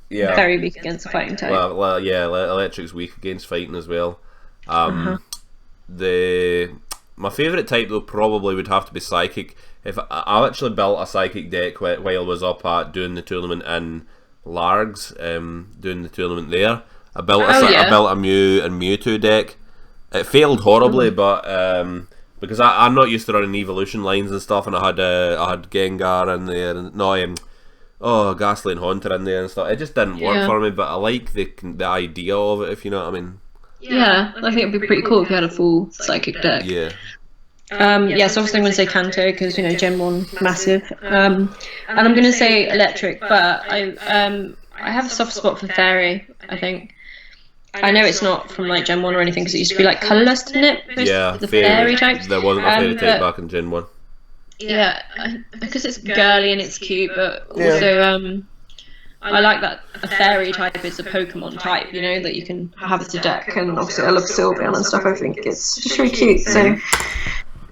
Very weak against the fighting type. Well, yeah. Electric's weak against fighting as well. My favorite type though probably would have to be psychic. If I actually built a psychic deck while I was up at doing the tournament in Largs, doing the tournament there. I built a Mew and Mewtwo deck. It failed horribly, but because I'm not used to running evolution lines and stuff, and I had Gengar in there, and Ghastly and Haunter in there and stuff. It just didn't work for me, but I like the idea of it, if you know what I mean. Yeah, I think it'd be pretty cool if you had a full psychic deck. Yeah. So obviously I'm going to say Kanto because, you know, Gen 1 massive. And I'm going to say Electric, but I have a soft spot for Fairy, I think. I know it's not from like Gen 1 or anything because it used to be like colourless, didn't it? Yeah, the fairy types. There wasn't a fairy type back in Gen 1. Yeah, because it's girly and it's cute, but also I like that a fairy type is a Pokemon type, you know, that you can have as a deck. And obviously I love Sylveon and stuff. I think it's just really cute. So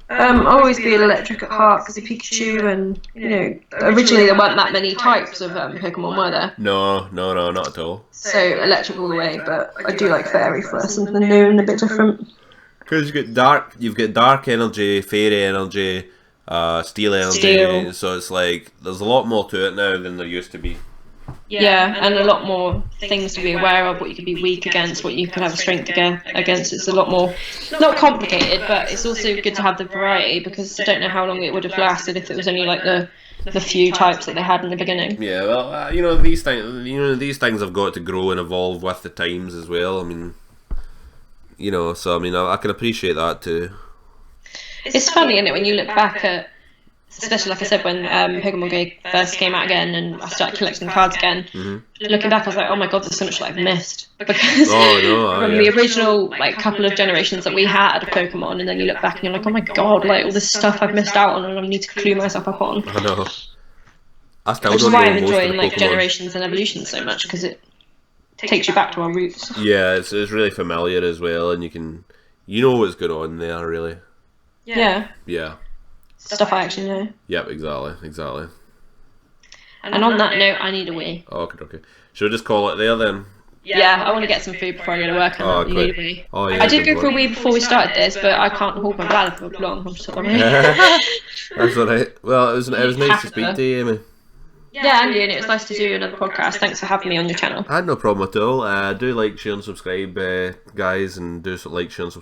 I'll always be an Electric at heart because of Pikachu, and, you know, originally there weren't that many types of Pokemon, were there? No, not at all. So Electric all the way, but I do like Fairy for something new and a bit different. Because you've got dark energy, fairy energy, steel energy, so it's like there's a lot more to it now than there used to be. Yeah, and a lot more things to be aware of, what you can be weak against, what you can have strength against. It's a lot more, not complicated, but it's also good to have the variety because I don't know how long it would have lasted if it was only like the few types that they had in the beginning. Yeah, well, these things have got to grow and evolve with the times as well. I mean, so I mean, I can appreciate that too. It's funny, isn't it, when you look back at, especially like I said, when Pokemon Go first came out again and I started collecting cards again, looking back I was like, oh my god, there's so much that I've missed. Because from the original like couple of generations that we had of Pokemon, and then you look back and you're like, oh my god, like all this stuff I've missed out on and I need to clue myself up on. I know. Which is why I'm enjoying like Generations and Evolutions so much, because it takes you back to our roots. Yeah, it's really familiar as well, and you know what's going on there, really. Yeah. Stuff I actually know. Yep, exactly. And on that note, I need a wee. Okay. Should we just call it there then? Yeah, I want to get some food before I go to work. I need a wee. Oh, yeah, I did go for a wee before we started this, but I can't hold my bladder for long. I'm sorry. That's alright. Well, it was nice to speak to you, Amy. Yeah, Andy, and it was nice to do another podcast. Thanks for having me on your channel. I had no problem at all. Do like, share and subscribe, guys, and do like, share and subscribe.